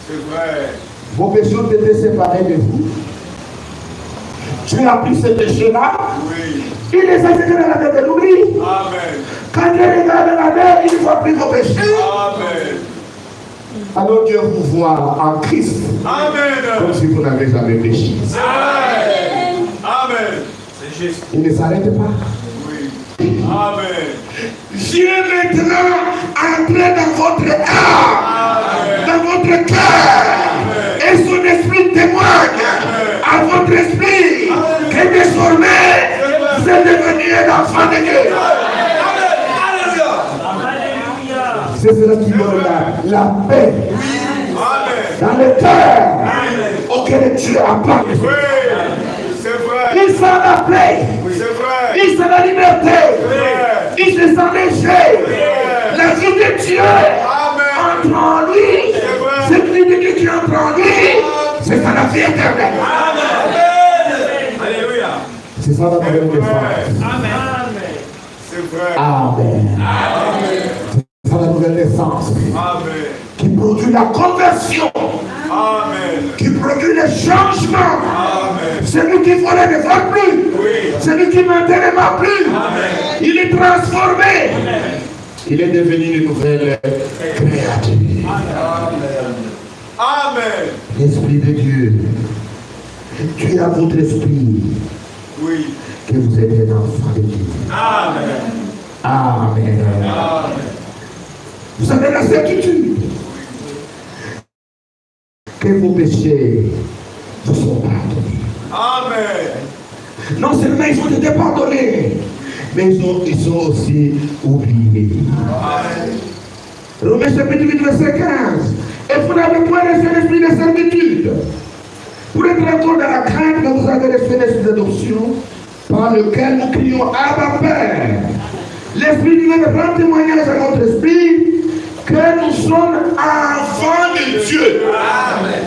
C'est vrai. Vos péchés ont été séparés de vous. Dieu a pris ces péchés-là, Oui. il les a jetés dans la mer de l'oubli. Amen. Quand Dieu regarde la mer, il voit plus vos péchés. Amen. Alors Dieu vous voit en Christ, Amen. comme si vous n'avez jamais péché. C'est vrai. Amen. C'est juste. Il ne s'arrête pas. Oui. Amen. Dieu maintenant entre dans votre âme, dans votre cœur, et son esprit témoigne à votre votre esprit que désormais vous êtes devenu un enfant de Dieu. C'est cela qui donne la paix dans le cœur auquel Dieu a parlé. Il sent la paix, il sent la liberté, il se sent léger. La vie de Dieu entre en lui. Cette vie de Dieu qui entre en lui, c'est ça la vie éternelle. C'est ça la nouvelle naissance. Amen. C'est ça la nouvelle naissance. Qui produit la conversion. Qui produit le changement. Celui qui volait ne vole plus. Celui qui mentait ne ment plus. Il est transformé. Il est devenu une nouvelle créature. Amen. L'Esprit de Dieu. Dieu a votre esprit. Oui. Que vous êtes un enfant de Dieu. Amen. Amen. Amen. Vous avez la certitude que vos péchés vous sont pardonnés. Amen. Non seulement ils ont été pardonnés, mais ils sont aussi oubliés. Amen. Romains chapitre 8, verset 15. Et vous n'avez point reçu l'esprit de servitude pour être encore dans la crainte, que vous avez reçu l'esprit d'adoption par lequel nous crions Abba Père. L'Esprit divin rend témoignage à notre esprit que nous sommes enfants de Dieu. Amen.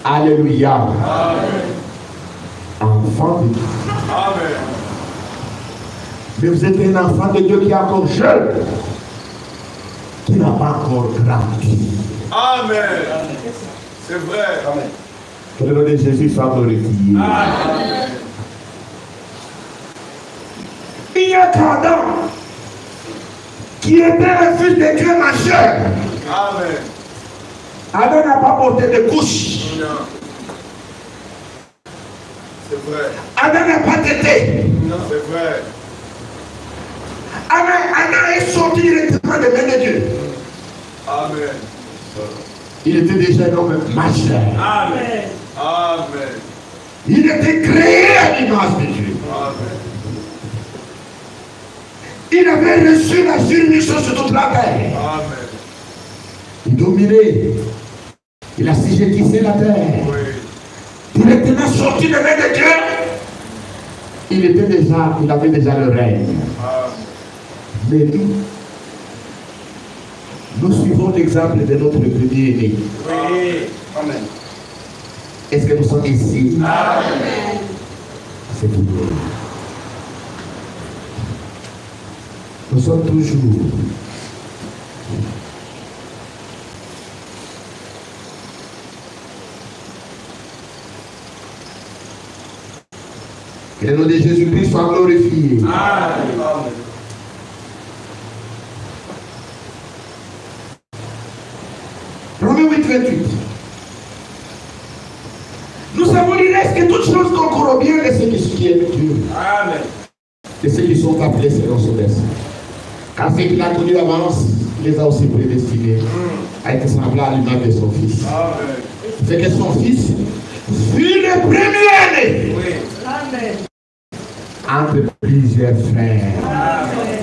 Alléluia. Amen. Enfant de Dieu. Amen. Mais vous êtes un enfant de Dieu qui est encore jeune, qui n'a pas encore grandi. Amen. C'est vrai. Amen. Que le nom de Jésus soit glorifié. Amen. Il y a qu'Adam qui était un fils de Dieu majeur. Amen. Adam n'a pas porté de couche. Non. C'est vrai. Adam n'a pas tété. Non, c'est vrai. Adam est sorti directement des mains de Dieu. Amen. Il était déjà un homme majeur. Amen. Amen. Il était créé à l'image de Dieu. Amen. Il avait reçu la juridiction sur toute la terre. Amen. Il dominait. Il assujettissait la terre. Oui. Directement sorti des mains de Dieu. Il avait déjà le règne. Amen. Mais nous suivons l'exemple de notre premier-né. Oui. Amen. Est-ce que nous sommes ici? Amen. C'est tout. Nous sommes toujours que le nom de Jésus-Christ soit glorifié. Amen. Romains 8, 28. Nous savons il reste que toutes choses concourent bien de ceux qui aiment Dieu. Amen. De ceux qui sont appelés selon son dessein. Car ceux qu'il a connus d'avance, il les a aussi prédestinés à être semblables à l'image de son Fils. Amen. C'est que son Fils fut le premier-né Oui. Amen. entre plusieurs frères. Amen.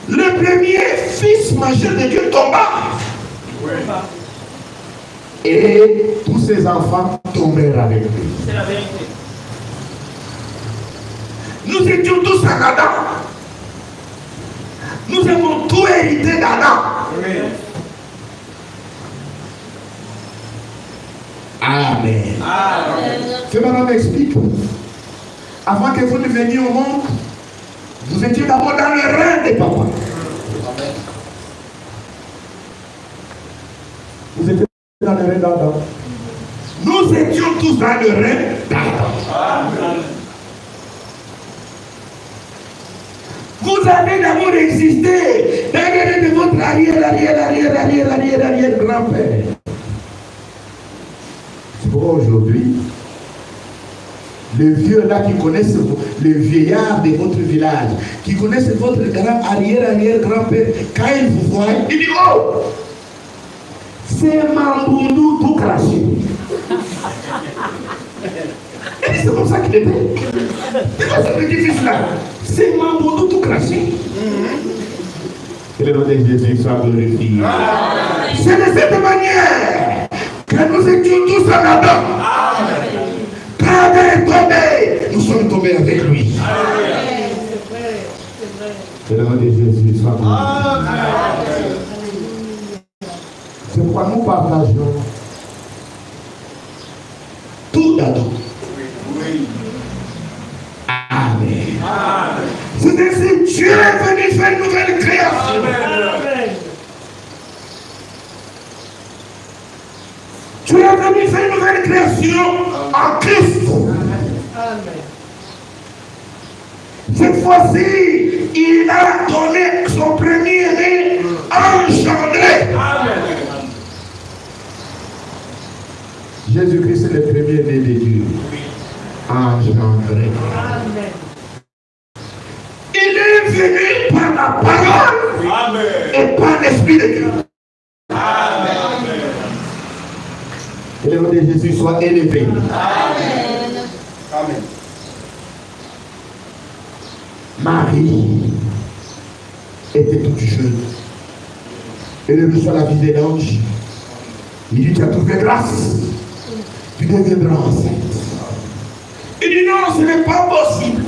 Le premier fils majeur de Dieu tomba. Oui. Et tous ses enfants tombèrent avec lui. C'est la vérité. Nous étions tous en Adam. Nous avons tout hérité d'Adam. Oui. Amen. Amen. Ce madame m'explique. Avant que vous ne veniez au monde, vous étiez d'abord dans le rein de papa. Amen. Vous étiez dans le rein d'Adam. Nous étions tous dans le rein d'Adam. Amen. Vous avez d'abord existé dans le rein de votre arrière grand-père. C'est pourquoi aujourd'hui, les vieux là qui connaissent, les vieillards de votre village, qui connaissent votre grand arrière grand-père, quand ils vous voient, ils disent oh, c'est Mamboundou tout craché. Et c'est comme ça qu'il était. C'est le petit-fils là. C'est Mamboundou tout craché. Que le nom de Jésus soit glorifié. C'est de cette manière que nous étions tous en Adam. Quand Adam est tombé, nous sommes tombés avec lui. Que le nom de Jésus soit glorifié. C'est pourquoi nous partageons tout d'Adam. Amen. C'est ainsi Dieu est venu faire une nouvelle création. Dieu est venu faire une nouvelle création en Christ. Cette fois-ci, il a donné son premier-né engendré. Jésus-Christ est le premier-né de Dieu. Engendré. Il est venu par la parole et par l'Esprit de Dieu. Que le nom de Jésus soit élevé. Amen. Marie était toute jeune. Elle reçoit la vie de l'ange. Il dit, tu as trouvé grâce. Tu deviendras enceinte. Il dit non, ce n'est pas possible.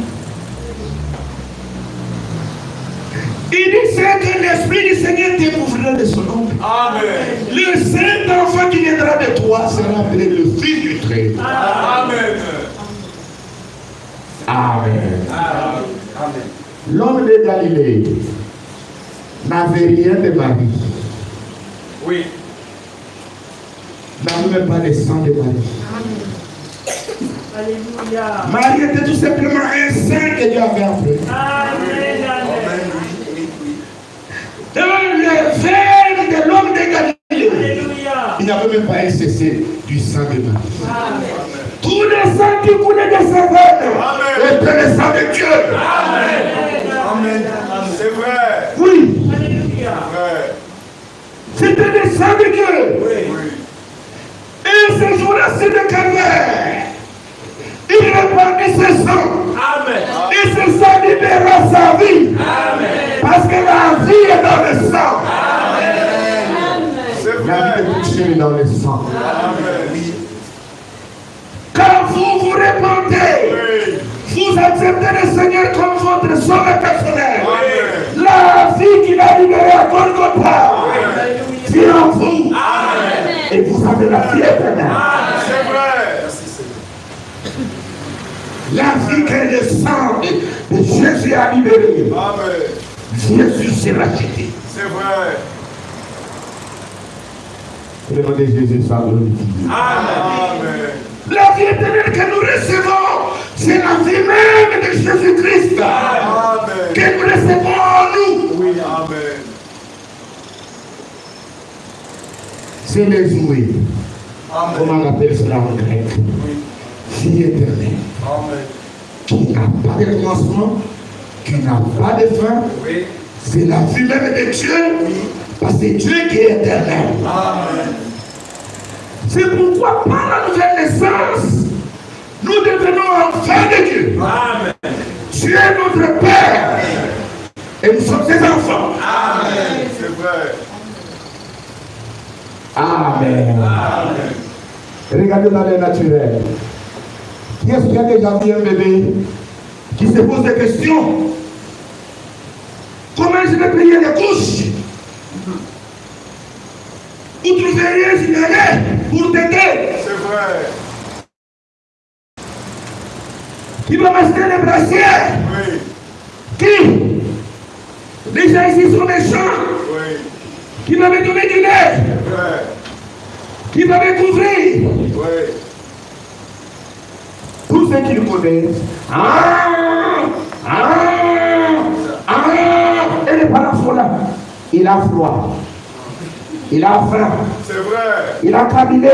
Il dit c'est que l'Esprit du Seigneur t'épouvrira de son nom. Amen. Le Saint-Enfant qui viendra de toi sera appelé le Fils du Très. Amen. Amen. Amen. L'homme de Galilée n'avait rien de Marie. Oui. N'avait même pas le sang de Marie. Alléluia. Marie était tout simplement un saint que Dieu avait appelé. Amen. Amen. Oui. Dans le veine de l'homme de Galilée, Alléluia. Il n'avait même pas cessé du sang de Marie. Amen. tout le sang qui coulait de sa veine était le sang de Dieu. Amen. C'est vrai. Oui, Alléluia. Vrai. c'était le sang de Dieu. Oui. Et ce jour-là, c'est le calvaire. Il répandit ce sang. Amen. Et ce sang libéra sa vie. Amen. Parce que la vie est dans le sang. C'est La vie vrai. de Dieu est dans le sang. Amen. Quand vous vous répandez, Oui. vous acceptez le Seigneur comme votre sauveur personnel. Amen. La vie qu'il a libérée à Golgotha Alléluia. vient en vous. Amen. Et vous avez la vie éternelle. C'est vrai. La vie que le sang de Jésus a libérée. Amen. Jésus s'est racheté. C'est vrai. Que le nom de Jésus soit glorifié. Amen. La vie éternelle que nous recevons, c'est la vie même de Jésus-Christ Amen. que nous recevons en nous. Oui, amen. C'est les jouets. Amen. Comment on appelle cela en grec? Oui. Vie éternelle. Amen. Qui n'a pas de commencement, qui n'a pas de fin. Oui. C'est la vie même de Dieu, parce que c'est Dieu qui est éternel. Amen. C'est pourquoi par la nouvelle naissance, nous devenons enfants de Dieu. Amen. Dieu est notre Père et nous sommes ses enfants. Amen. C'est vrai. Amen. Amen. Regardez dans le naturel. Qui est-ce qui a déjà vu un bébé Qui se pose des questions. Comment je vais payer les couches? Vous trouveriez une année pour t'aider. C'est vrai. Qui va m'acheter les brassières? Oui. Qui? Les gens ici sont méchants. Oui. Qui va me donner du lait? C'est vrai. Qui va me couvrir? Oui. Tous ceux qui le connaissent. Et les parents sont là. Il a froid. Il a faim. C'est vrai. Il a cabiné.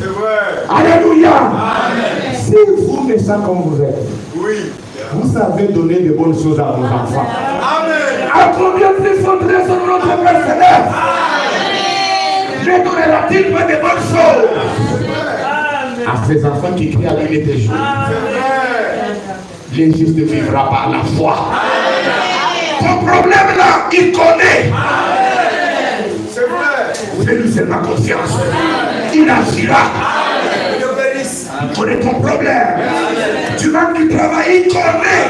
C'est vrai. Alléluia. Amen. Si vous méchant comme vous êtes, Oui. vous savez donner de bonnes choses à vos enfants. Amen. À combien plus faudrait sur notre Père Céleste? Ne donnera-t-il pas de bonnes choses à ses enfants qui crient à lui et tes jours? Les justes vivra par la foi. Ton problème là, il connaît. C'est vrai. Fais-lui seulement confiance. Il agira. Il connaît ton problème. Tu manques du travail, il connaît.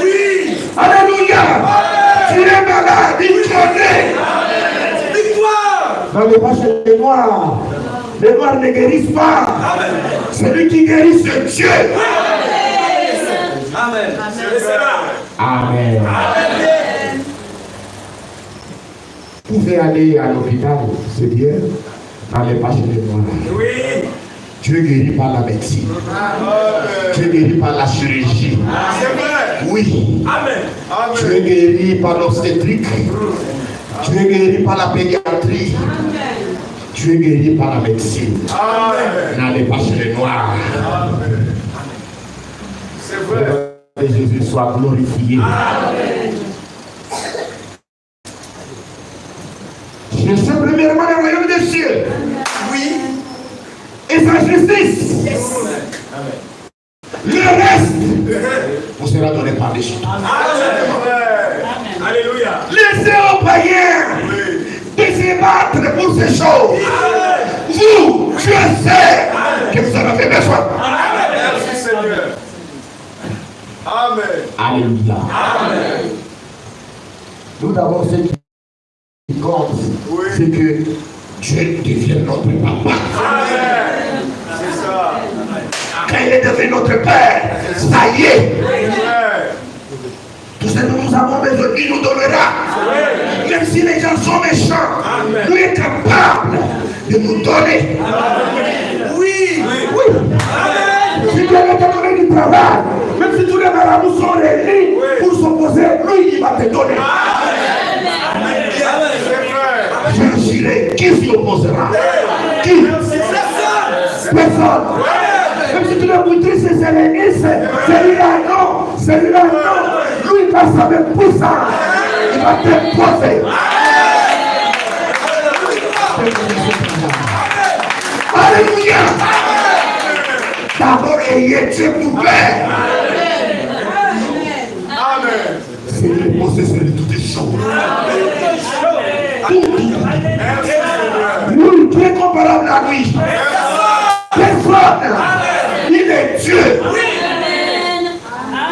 Oui. Alléluia. Tu es malade, il connaît. Victoire. N'allez pas chez les noirs. Les noirs ne guérissent pas. Celui qui guérit, c'est Dieu. Amen. Amen. Vous pouvez aller à l'hôpital, c'est bien. N'allez pas chez les noirs. Oui. Tu es guéri par la médecine. Tu es guéri par la chirurgie. C'est vrai. Oui. Amen. Tu es guéri par l'obstétrique. Tu es guéri par la pédiatrie. Tu es guéri par la médecine. Amen. N'allez pas chez les noirs. Amen. C'est vrai. Que Jésus soit glorifié. Amen. Cherchez premièrement le royaume des cieux. Oui. Et sa justice. Amen. Le reste vous sera donné par les choses. Amen. Alléluia. Laissez aux païens de se battre pour ces choses. Vous, Dieu sait que vous en avez besoin. Merci Seigneur. Amen. Alléluia. Amen. Nous d'abord ce qui compte, Oui. c'est que Dieu devienne notre papa. Amen. C'est ça. Quand il est devenu notre Père, ça y est. Amen. Tout ce dont nous avons besoin, il nous donnera. Même si les gens sont méchants, Amen. lui est capable de nous donner. Oui. Oui. Si Dieu t'a donné du travail, même si tous les marabouts sont réunis pour s'opposer, lui, il va te donner. C'est vrai. J'agirai. Qui s'y opposera? Qui? Personne. Même si tu le boutis, c'est celui-là, non. Celui-là, non. Lui, il va savoir puissant. Il va t'imposer. Alléluia. D'abord, ayez Dieu pour Père. Amen. C'est le possesseur de toutes les choses. Merci Seigneur. Lui, qui est comparable à lui. Personne. Il est Dieu.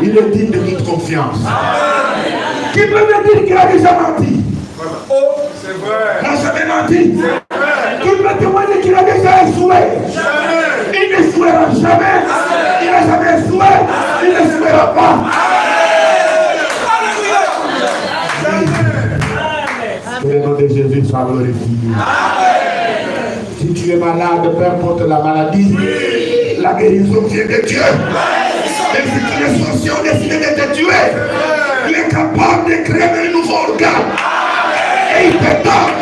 Il est digne de toute confiance. Qui peut me dire qu'il a déjà menti? Oh, c'est vrai. Il n'a jamais menti. Vrai. Qui peut témoigner qu'il a déjà échoué? Jamais. Il n'échouera jamais. Il n'a jamais échoué. Il n'échouera pas. Que le nom de Jésus soit glorifié. Si tu es malade, peu importe la maladie, La guérison vient de Dieu. Même si tous les sorciers ont décidé de te tuer, il est capable de créer un nouveau organe. Et il te donne.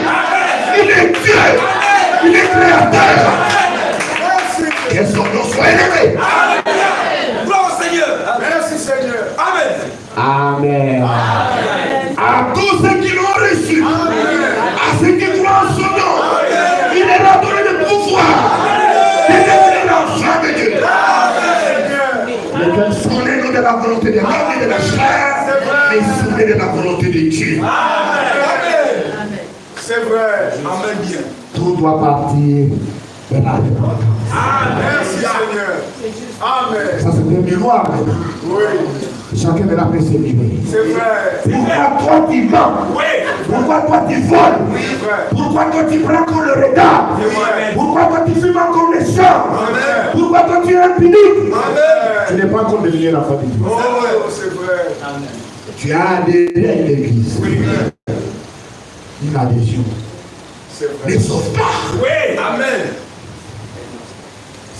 Il est Dieu. Il est créateur. Que son nom soit élevé. Gloire au Seigneur. Merci Seigneur. Amen. Amen. À tous ceux qui l'ont reçu, à ceux qui croient en son nom, il leur a donné le pouvoir de devenir l'enfant de Dieu. Lesquels sont les noms de la volonté de l'homme et de la chair, mais sont nés de la volonté de Dieu. C'est vrai. Amen bien. Tout doit partir de la repentance. Merci Seigneur. Amen. Ça c'est un miroir maintenant. Oui. Chacun de la paix s'est libéré. C'est vrai. Pourquoi toi tu mens? Pourquoi toi tu voles? C'est vrai. Pourquoi toi tu prends comme le regard? Pourquoi toi tu fumes comme les champs? Pourquoi toi tu es impunique? Tu n'es pas encore devenu la famille. Oh, c'est vrai. Tu as adhéré à une église. Une adhésion. C'est vrai. Ne sauve pas. Oui. Amen.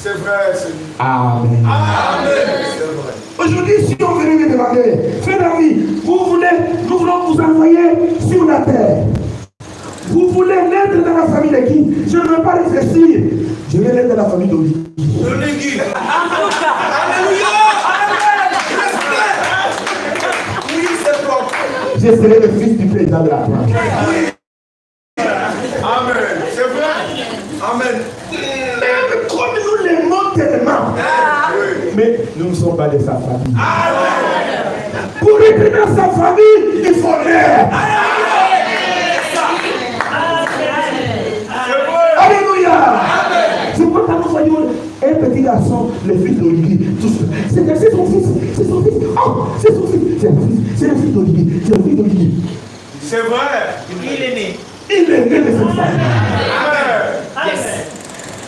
C'est vrai, Seigneur. Amen. Amen. C'est vrai. Aujourd'hui, si on venait me demander, frère David, nous voulons vous envoyer sur la terre. Vous voulez naître dans la famille de qui? Je ne veux pas réfléchir. Je vais naître dans la famille d'Oli. Alléluia. Oui, c'est propre. Je serai le fils du président de la France. Amen. nous ne sommes pas de sa famille. Pour être dans sa famille, il faut naître. Alléluia. C'est pourquoi nous voyons un petit garçon, le fils d'Olivier. C'est son fils. C'est son fils. Oh, c'est son fils. C'est le fils d'Olivier. C'est le fils d'Olivier. C'est vrai. Il est né. Il est né de cette famille.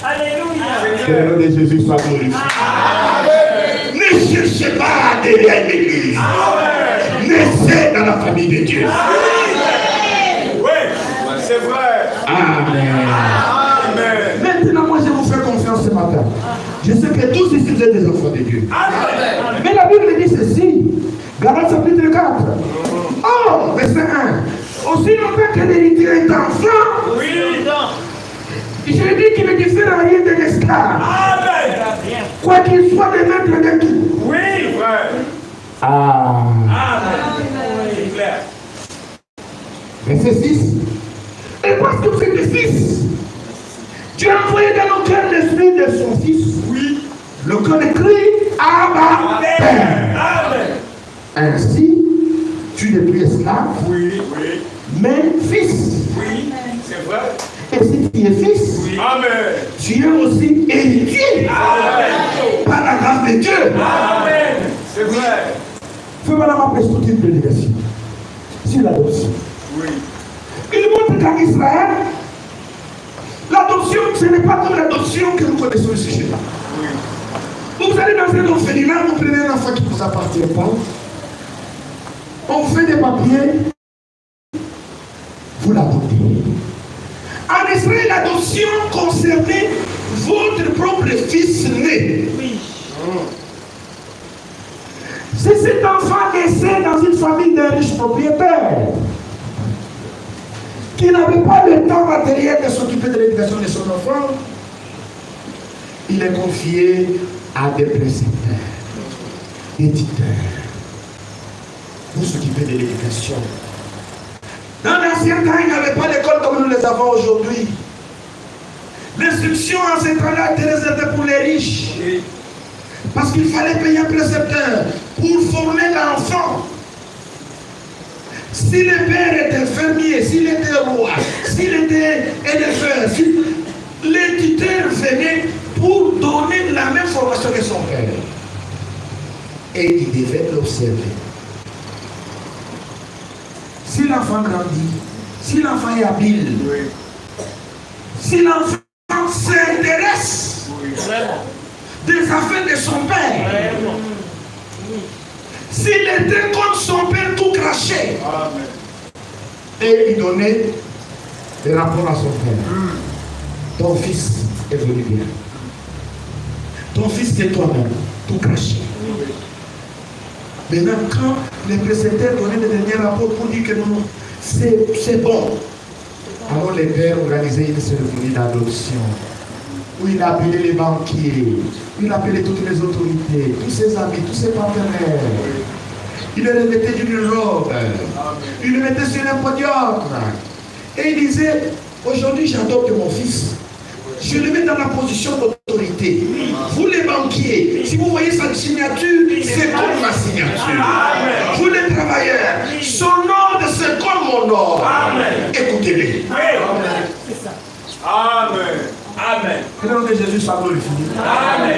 Alléluia. Que le nom de Jésus soit glorifié. Ne cherchez pas derrière l'église. Naissez dans la famille de Dieu. Oui, c'est vrai. Amen. Amen. Maintenant, moi, je vous fais confiance ce matin. Je sais que tous ici, vous êtes des enfants de Dieu. Amen. Mais la Bible dit ceci. Galates chapitre 4. Oh, verset 1. Aussi longtemps que l'héritier est enfant, Oui, je dis qu'il ne diffère rien de l'esclave. Amen. Quoi qu'il soit le maître de tout. Oui, frère. Ah. Amen. C'est clair. Verset 6. Et parce que vous êtes des fils, Dieu a envoyé dans nos cœurs l'esprit de son fils. Oui. Le cœur crie Abba Père. Amen. Ainsi, tu n'es plus esclave, Oui, oui, mais fils. oui. C'est vrai. Et si tu es fils, Oui. Amen. tu es aussi héritier Amen. par la grâce de Dieu. Amen. C'est vrai. Fais-moi la presse toute une prédication sur l'adoption. Oui. Il montre qu'en Israël, l'adoption, ce n'est pas comme l'adoption que nous connaissons ici chez nous. Oui. Vous allez dans un orphelinat, vous prenez un enfant qui ne vous appartient pas, on fait des papiers, vous l'adoptez. En Israël, l'adoption concernait votre propre fils né. Si cet enfant naissait dans une famille d'un riche propriétaire, qui n'avait pas le temps matériel de s'occuper de l'éducation de son enfant, il est confié à des précepteurs, des tuteurs, pour s'occuper de l'éducation. Dans l'ancien temps, il n'y avait pas d'école comme nous les avons aujourd'hui. L'instruction ancestrale était réservée pour les riches. Parce qu'il fallait payer un précepteur pour former l'enfant. Si le père était fermier, s'il était roi, s'il était éleveur, si les tuteurs venaient pour donner la même formation que son père. Et il devait l'observer. Si l'enfant grandit, si l'enfant est habile, Oui. si l'enfant s'intéresse des affaires de son père, s'il était comme son père tout craché, Amen. et il donnait des rapports à son père. Ton fils est venu bien. Ton fils c'est toi-même, tout craché. Maintenant, quand les précepteurs donnaient les derniers rapports pour dire que non, c'est bon, alors les pères organisaient une cérémonie d'adoption où il appelait les banquiers, où il appelait toutes les autorités, tous ses amis, tous ses partenaires. Il le remettait d'une robe, il le mettait sur un podium et il disait, aujourd'hui j'adopte mon fils. Je le mets dans la position d'autorité. Vous les banquiers, si vous voyez sa signature, c'est comme ma signature. Vous les travailleurs, son ordre c'est comme mon ordre. Écoutez-les. Amen. Amen. Que le nom de Jésus soit glorifié. Amen.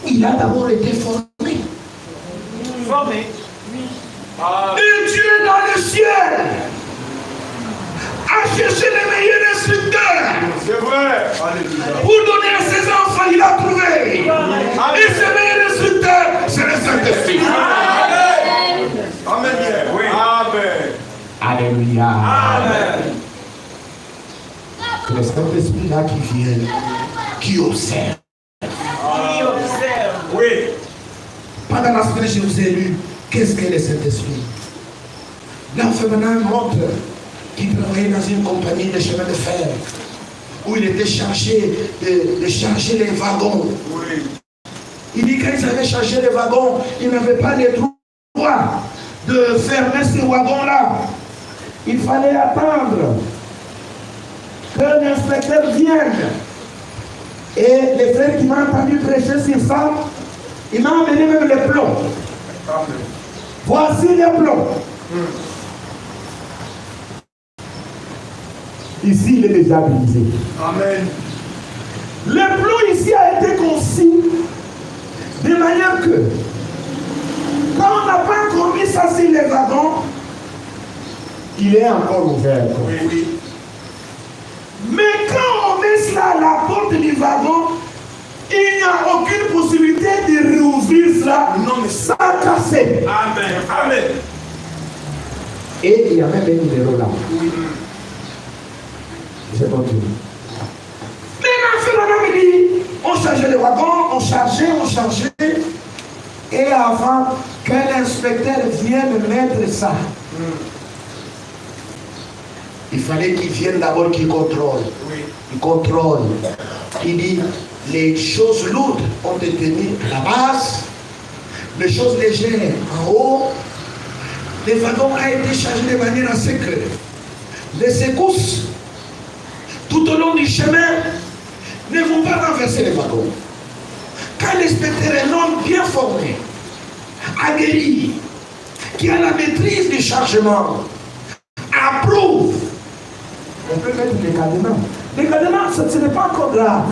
Il a d'abord été formé. Formé. Amen. Et Dieu dans le ciel a cherché les meilleurs instructeurs. C'est vrai. Alléluia. Pour donner à ses enfants, il a trouvé. Et ce meilleur instructeur, c'est le Saint-Esprit. Amen. Amen. Oui. Amen. Alléluia. Amen. Que le Saint-Esprit là qui vient, qui observe. Qui observe. Oui. Pendant la semaine, je vous ai lu qu'est-ce qu'est le Saint-Esprit. L'enfant montre qu'il travaillait dans une compagnie de chemin de fer où il était chargé de charger les wagons. Oui. Il dit qu'ils avaient chargé les wagons, ils n'avaient pas le droit de fermer ces wagons-là. Il fallait attendre que l'inspecteur vienne. Et les frères qui m'ont entendu prêcher sur ça, Il m'a amené même les plombs. Amen. Voici les plombs. Ici, il est déjà brisé. Amen. Le plomb ici a été conçu de manière que, quand on n'a pas encore mis ça sur les wagons, il est encore ouvert. Oui, oui. Mais quand on met cela à la porte du wagon, il n'y a aucune possibilité de réouvrir cela sans casser. Amen. Amen. Et il y a même un numéro là. Oui. Je continue. Maintenant, me dit, on chargeait les wagons, on chargeait. Et avant qu'un inspecteur vienne mettre ça, il fallait qu'il vienne d'abord qu'il contrôle. Oui. Il contrôle. Il dit, les choses lourdes ont été mises à la base, les choses légères en haut. Les wagons ont été chargés de manière à ce que les secousses tout au long du chemin ne vont pas renverser les wagons. Quand l'inspecteur est un homme bien formé, aguerri, qui a la maîtrise du chargement, approuve, on peut mettre les cadenas. Les cadenas, ce n'est pas encore grave.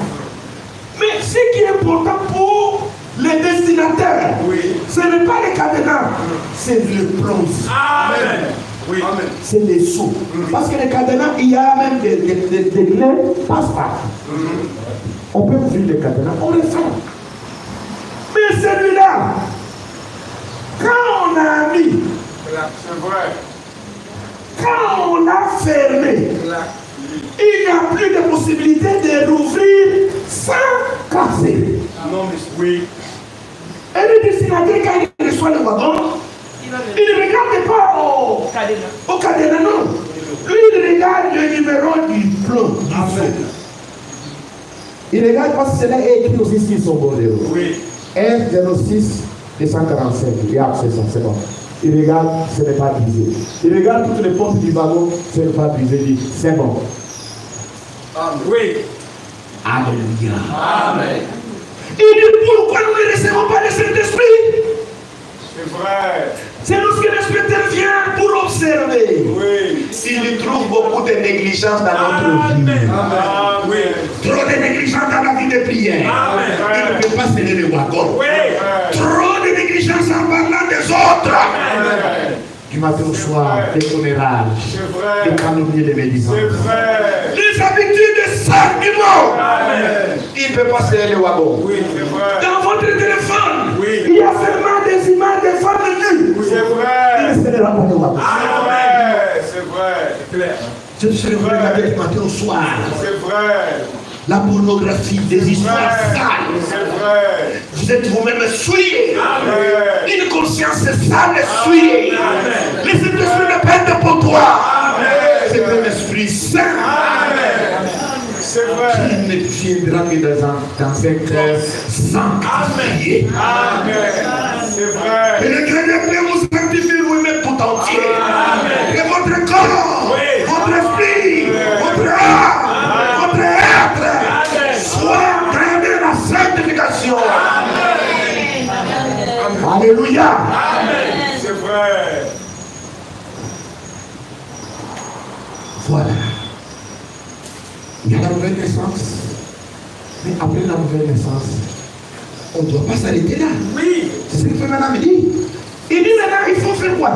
Mais ce qui est important pour les destinataires, Oui. ce n'est pas les cadenas, c'est le plomb. Amen. Oui. Amen. C'est les sous. Parce que les cadenas, il y a même des clés passe-pas. On peut ouvrir les cadenas, on les fait. Mais celui-là, quand on a mis, C'est vrai. quand on l'a fermé, il n'y a plus de possibilité de rouvrir sans casser. Non, mais oui. Et le destinataire, quand il reçoit le wagon, il ne regarde pas au cadenas, non. Lui, il regarde le numéro du plomb. Il regarde parce que cela est écrit aussi sur son bordereau. Oui. F06 245. Regarde, c'est ça, c'est bon. Il regarde, ce n'est pas brisé. Il regarde toutes les portes du wagon, ce n'est pas brisé. Il dit, c'est bon. Amen. Oui. Alléluia. Amen. Il dit, pourquoi nous ne recevons pas le Saint-Esprit? C'est vrai. C'est lorsque l'inspecteur vient pour observer. Oui. Il trouve beaucoup de négligence dans notre vie. Amen. Oui. Trop de négligence dans la vie de prière. Amen. Il ne peut pas sceller le wagon. Oui. Trop de négligence en parlant des autres. Amen. Du matin au soir, des commérages, C'est vrai. des calomnies, des médisances. C'est vrai. Les habitudes sacrement. Amen. Il ne peut pas sceller le wagon. Oui, c'est vrai. Dans votre téléphone, Oui. il y a seulement des images de femmes nues. C'est vrai. Il ne scellera pas le wagon. Amen. C'est vrai. C'est clair. Je suis regardé du matin au soir. C'est vrai. La pornographie, des histoires sales. C'est vrai. Vous êtes vous-même souillés. Amen. Une conscience sale souillée. Amen. Les Saint-Esprit ne perdent pour toi. Amen. C'est un esprit saint. Amen. C'est vrai. Qui ne viendra que dans un cœur sanctifié. Amen. C'est vrai. Et le Dieu de paix vous sanctifie vous-même tout entier. Amen. Et votre corps, Oui. votre esprit, votre âme, votre être, soit traîné la sanctification. Alléluia. Amen. C'est vrai. Voilà. Il y a la nouvelle naissance. Mais après la nouvelle naissance, on ne doit pas s'arrêter là. Oui. C'est ce que fait maintenant me dit. Il dit maintenant, il faut faire quoi?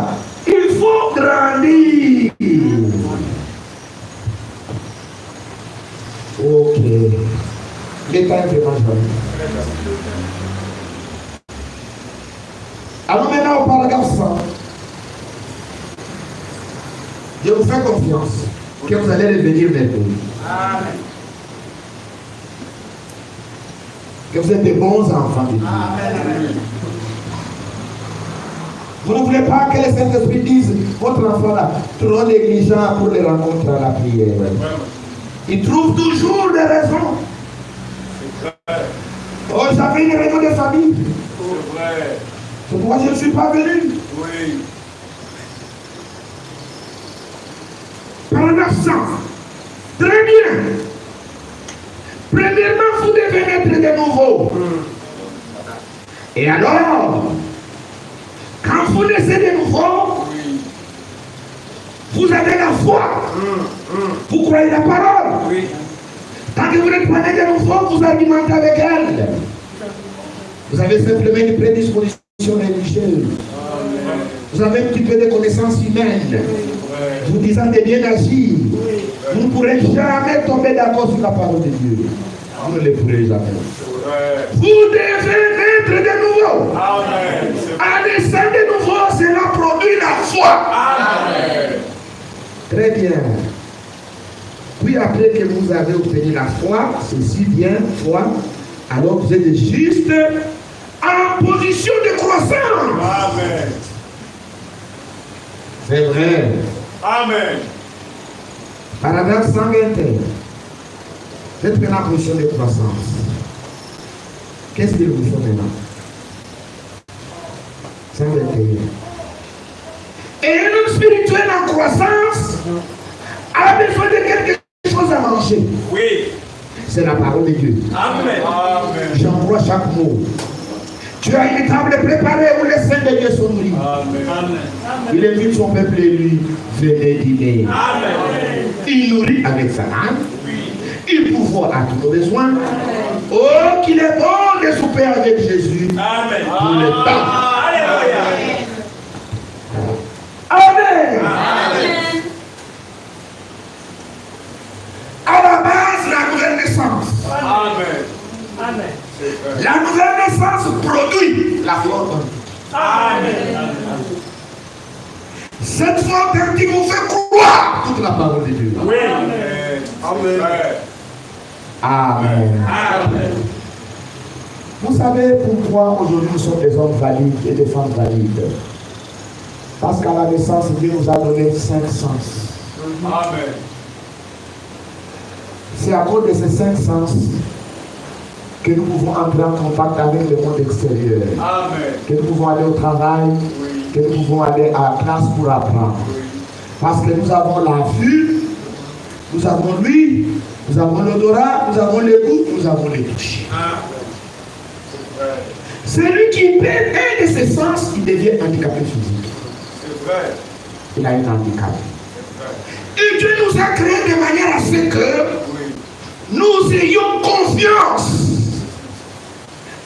Il faut grandir. Ok. L'État est vraiment joyeux. Alors maintenant au paragraphe 100. Je vous fais confiance que vous allez revenir mercredi. Amen. Que vous êtes des bons enfants de Dieu. Amen. Vous ne voulez pas que les Saint-Esprit disent votre enfant là, trop négligent pour les rencontres à la prière. Il trouve toujours des raisons. Oh, j'avais une réunion de famille. C'est vrai. C'est pourquoi je ne suis pas venu. Oui. Paragraphe 100. Très bien. Premièrement, vous devez naître de nouveau. Et alors, quand vous naissez de nouveau, vous avez la foi. Vous croyez la parole. Tant que vous ne prenez de nouveau, vous argumentez avec elle. Vous avez simplement une prédisposition religieuse. Vous avez un petit peu de connaissances humaines. Vous disant de bien agir. Vous ne pourrez jamais tomber d'accord sur la parole de Dieu. Vous ne le pourrez jamais. Vous devez naître de nouveau. En naissant de nouveau, cela produit la foi. Très bien. Puis après que vous avez obtenu la foi, c'est si bien foi, alors vous êtes juste en position de croissance. Amen. C'est vrai. Amen. Paragraphe 121. Vous êtes maintenant en position de croissance. Qu'est-ce qu'il vous faut maintenant? 121. Et un homme spirituel en croissance a besoin de quelque chose à manger. Oui. C'est la parole de Dieu. Amen. Amen. J'en crois chaque mot. Tu as une table préparée où les saints de Dieu sont nourris. Amen. Il invite son peuple et lui, venez dîner. Amen. Il nourrit avec sa âme. Il pourvoit à tous nos besoins. Oh, qu'il est bon de souper avec Jésus. Amen. Pour le temps. Alléluia. Amen. Amen. À la base, la nouvelle naissance. Amen. Amen. La nouvelle naissance produit la foi. Amen. Cette foi qui vous fait croire toute la parole de Dieu. Oui. Amen. Amen. Amen. Amen. Vous savez pourquoi aujourd'hui nous sommes des hommes valides et des femmes valides? Parce qu'à la naissance, Dieu nous a donné 5 sens. Amen. C'est à cause de ces 5 sens que nous pouvons entrer en contact avec le monde extérieur. Amen. Que nous pouvons aller au travail, que nous pouvons aller à la classe pour apprendre. Parce que nous avons la vue, nous avons l'ouïe, nous avons l'odorat, nous avons le goût, nous avons les touches. Celui qui perd un de ses sens, il devient handicapé physique. C'est vrai. Il a un handicap. Et Dieu nous a créés de manière à ce que nous ayons confiance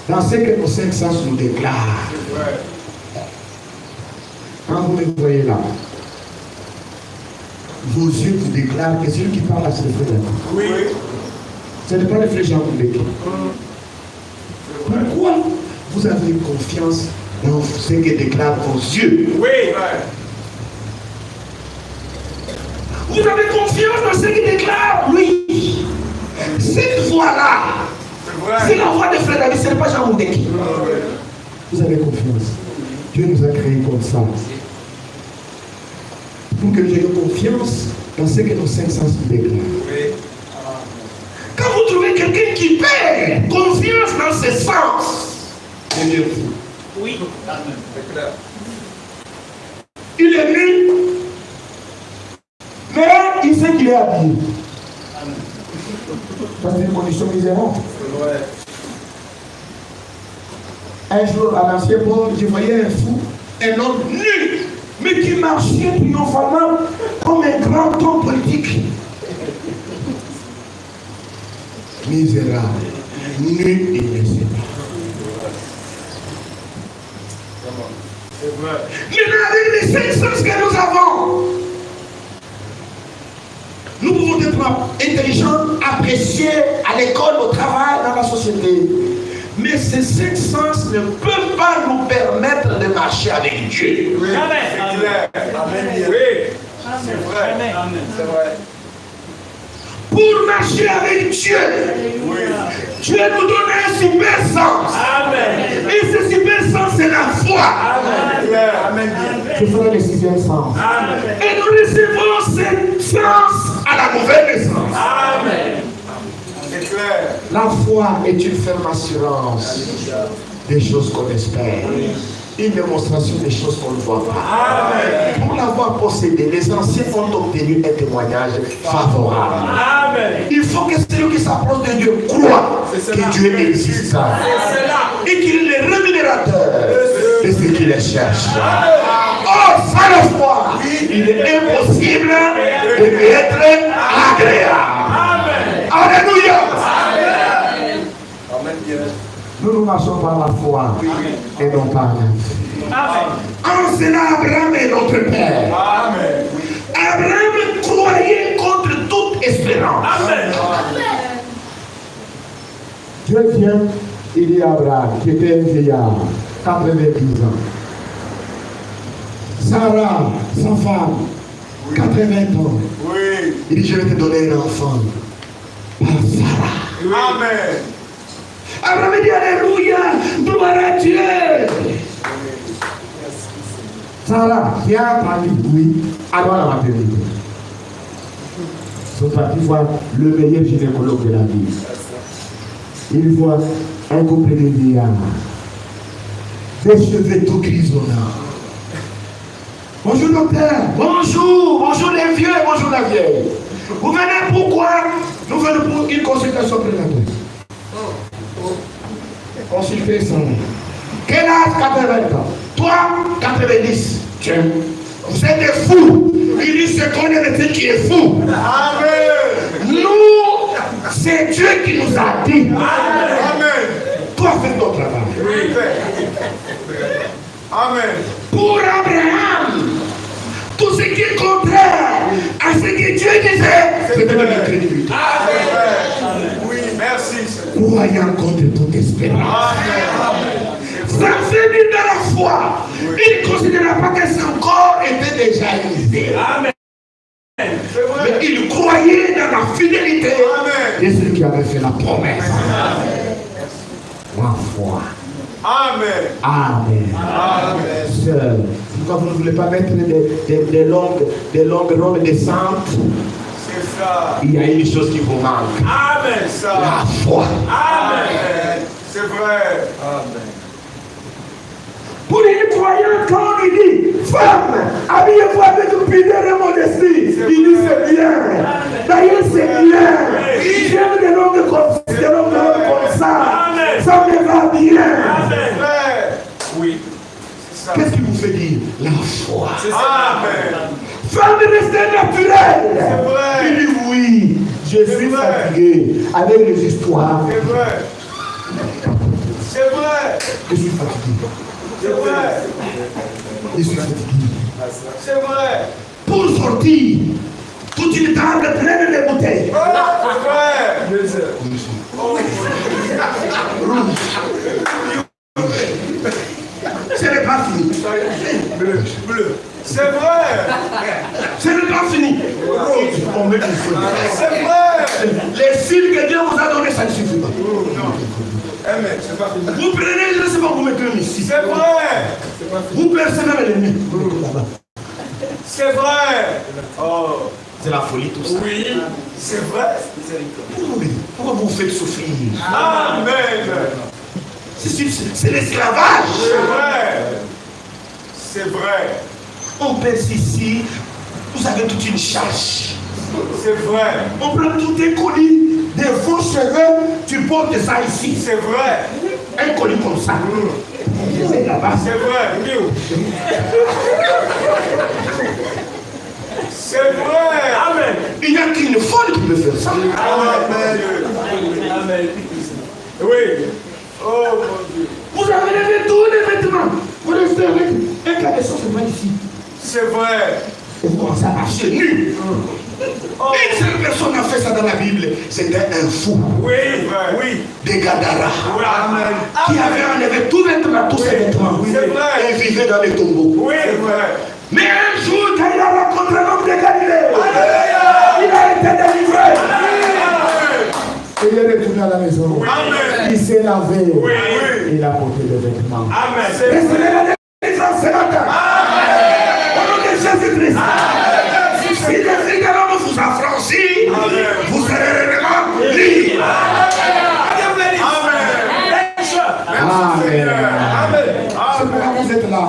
dans ce que nos 5 sens nous déclarent. C'est vrai. Quand vous me voyez là, vos yeux vous déclarent que celui qui parle à ce frère. Oui. Ce n'est pas le frère Jean-Boulet. Pourquoi vous avez confiance dans ce que déclarent vos yeux? Oui. Vous avez confiance dans ce qui déclare? Oui. Cette voix-là, c'est la voix de frère David, ce n'est pas Jean Boulet. Vous avez confiance. Dieu nous a créés comme ça. Pour que nous ayons confiance dans ce que nos 5 sens nous déclarent. Quand vous trouvez quelqu'un qui perd confiance dans ses sens, c'est Dieu. Oui. C'est clair. Il est nu, mais il sait qu'il est habillé. Ça, c'est une condition misérable. C'est vrai. Un jour, à l'ancien port, je voyais un fou, un homme nu, mais qui marchait triomphalement comme un grand homme politique. Misérable, nu et misérable. C'est vrai. Maintenant, avec les 5 sens que nous avons, nous pouvons être intelligents, appréciés à l'école, au travail, dans la société. Mais ces 5 sens ne peuvent pas nous permettre de marcher avec Dieu. Oui. Amen. C'est clair. Amen. Oui. C'est vrai. Amen. C'est vrai. Pour marcher avec Dieu, Oui. Dieu nous donne un super sens. Amen. Et ce super sens, c'est la foi. C'est clair. Amen. Ce sera le 6e sens. Amen. Et nous recevons ce sens à la nouvelle naissance. Amen. C'est clair. La foi est une ferme assurance des choses qu'on espère. Une démonstration des choses qu'on ne voit pas. Amen. Pour l'avoir possédé, les anciens ont obtenu un témoignage favorable. Amen. Il faut que celui qui s'approche de Dieu croit C'est que cela. Dieu existe C'est cela. et qu'il est le rémunérateur créateur de ce qui les cherche. Or, sans la foi, il est impossible de lui être agréable. Alléluia. Nous nous marchons par la foi et non par la vue. En cela, Abraham est notre Père. Abraham croyait contre toute espérance. Dieu vient, il dit à Abraham, qui était un vieillard, 90 ans. Sarah, sa femme, 80 ans. Il dit, je vais te donner un enfant par Sarah. Amen. Abraham dit, alléluia, gloire à Dieu. Sarah, qui a entendu oui, alors la maternité. Ils sont partis voir le meilleur gynécologue de la vie. Ils voient un couple de vieillards, des cheveux tout grisonnants. Bonjour docteur, bonjour les vieux, bonjour la vieille. Vous venez pourquoi? Nous venons pour une consultation préliminaire. Consulter ça. Quel âge? 80 ans. Toi, 90. Vous êtes des fous. Il dit ce qu'on est le qui est fou. Amen. Nous, c'est Dieu qui nous a dit. Amen. Toi, fais ton travail. Amen. Pour Abraham, tout ce qui est contraire à ce que Dieu disait, c'est de l'incrédulité. Oui, merci. Croyant contre toute espérance. Ça fait vivre dans la foi. Il ne considéra pas que son corps était déjà usé. Amen. Mais il croyait dans la fidélité de celui qui avait fait la promesse. Ma foi. Amen. Amen. Amen. Sœur, pourquoi vous ne voulez pas mettre des longues robes décentes? C'est ça. Il y a une chose qui vous manque. Amen. Ça. La foi. Amen. C'est vrai. Amen. Pour une croyante, quand on lui dit, femme, habillez-vous avec pudeur et modestie, il dit c'est bien. D'ailleurs, c'est bien. J'aime des longues comme ça. Ça me va bien. C'est vrai. Oui. C'est ça. Qu'est-ce qui vous fait dire? La foi. Amen. Femme restée naturelle. C'est vrai. Il dit oui, je suis fatigué avec les histoires. C'est vrai. C'est vrai. Je suis fatigué. C'est vrai. Je suis fatigué. C'est vrai. Pour sortir, toute une table pleine de bouteilles. C'est vrai. Ce n'est pas fini. Bleu. C'est vrai. Ce n'est pas fini. On met du feu. C'est vrai. Les signes que Dieu vous a donnés, ça ne suffit pas. Non. Amen. C'est pas fini. Vous prenez, je ne sais pas, vous mettez un ici. C'est vrai. Vous percevez même l'ennemi. C'est vrai. Oh. C'est la folie tout ça. Oui. C'est vrai. Pourquoi vous faites souffrir? Amen. C'est l'esclavage. C'est vrai. C'est vrai. On pèse ici, vous avez toute une charge. C'est vrai. On prend tout un colis, des faux cheveux, tu portes ça ici. C'est vrai. Un colis comme ça. C'est là-bas. C'est vrai. C'est vrai. Amen. Il n'y a qu'une folle qui peut faire ça. Amen. Amen. Oui. Oh mon Dieu. Vous avez levé tous les vêtements. Vous restez avec un caleçon seulement ici. C'est vrai. Et vous commencez à marcher nu. Une seule personne a fait ça dans la Bible. C'était un fou. Oui. Oui. Des Gadara. Oui. Amen. Qui avait enlevé tous ses vêtements. C'est vrai. Et vivait dans les tombeaux. Oui. Vrai. Mais un jour, quand il a rencontré l'homme de Galilée, Alléluia. il a été délivré. Amen. Et il est retourné à la maison. Amen. Il s'est lavé. Oui. Il a porté des vêtements. Amen. Recevez la délivrance ce matin. Au nom de Jésus-Christ. Si les égards vous affranchit, vous serez réellement libres. Amen. Amen. C'est pourquoi vous êtes là.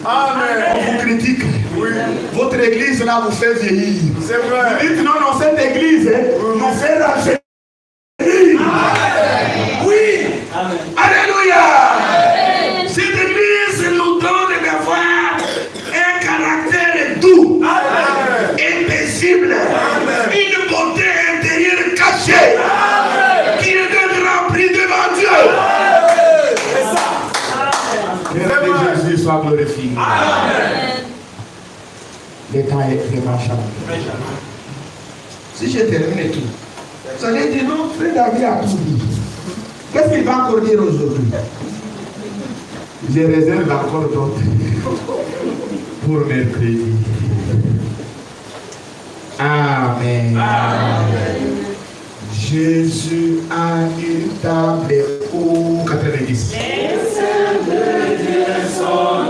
Amen. On vous critique. Oui. Votre église là vous fait vieillir. C'est vrai. Vous dites non, cette église nous fait rajeunir. Oui. Amen. Alléluia. Si glorifier. Amen. Le temps est vraiment chargé. Si j'ai terminé tout, vous allez dire non, frère David a tout dit. Qu'est-ce qu'il va encore dire aujourd'hui? Je réserve encore d'autres pour mercredi. Amen. Amen. Jésus a une table au 90. Et c'est de Dieu son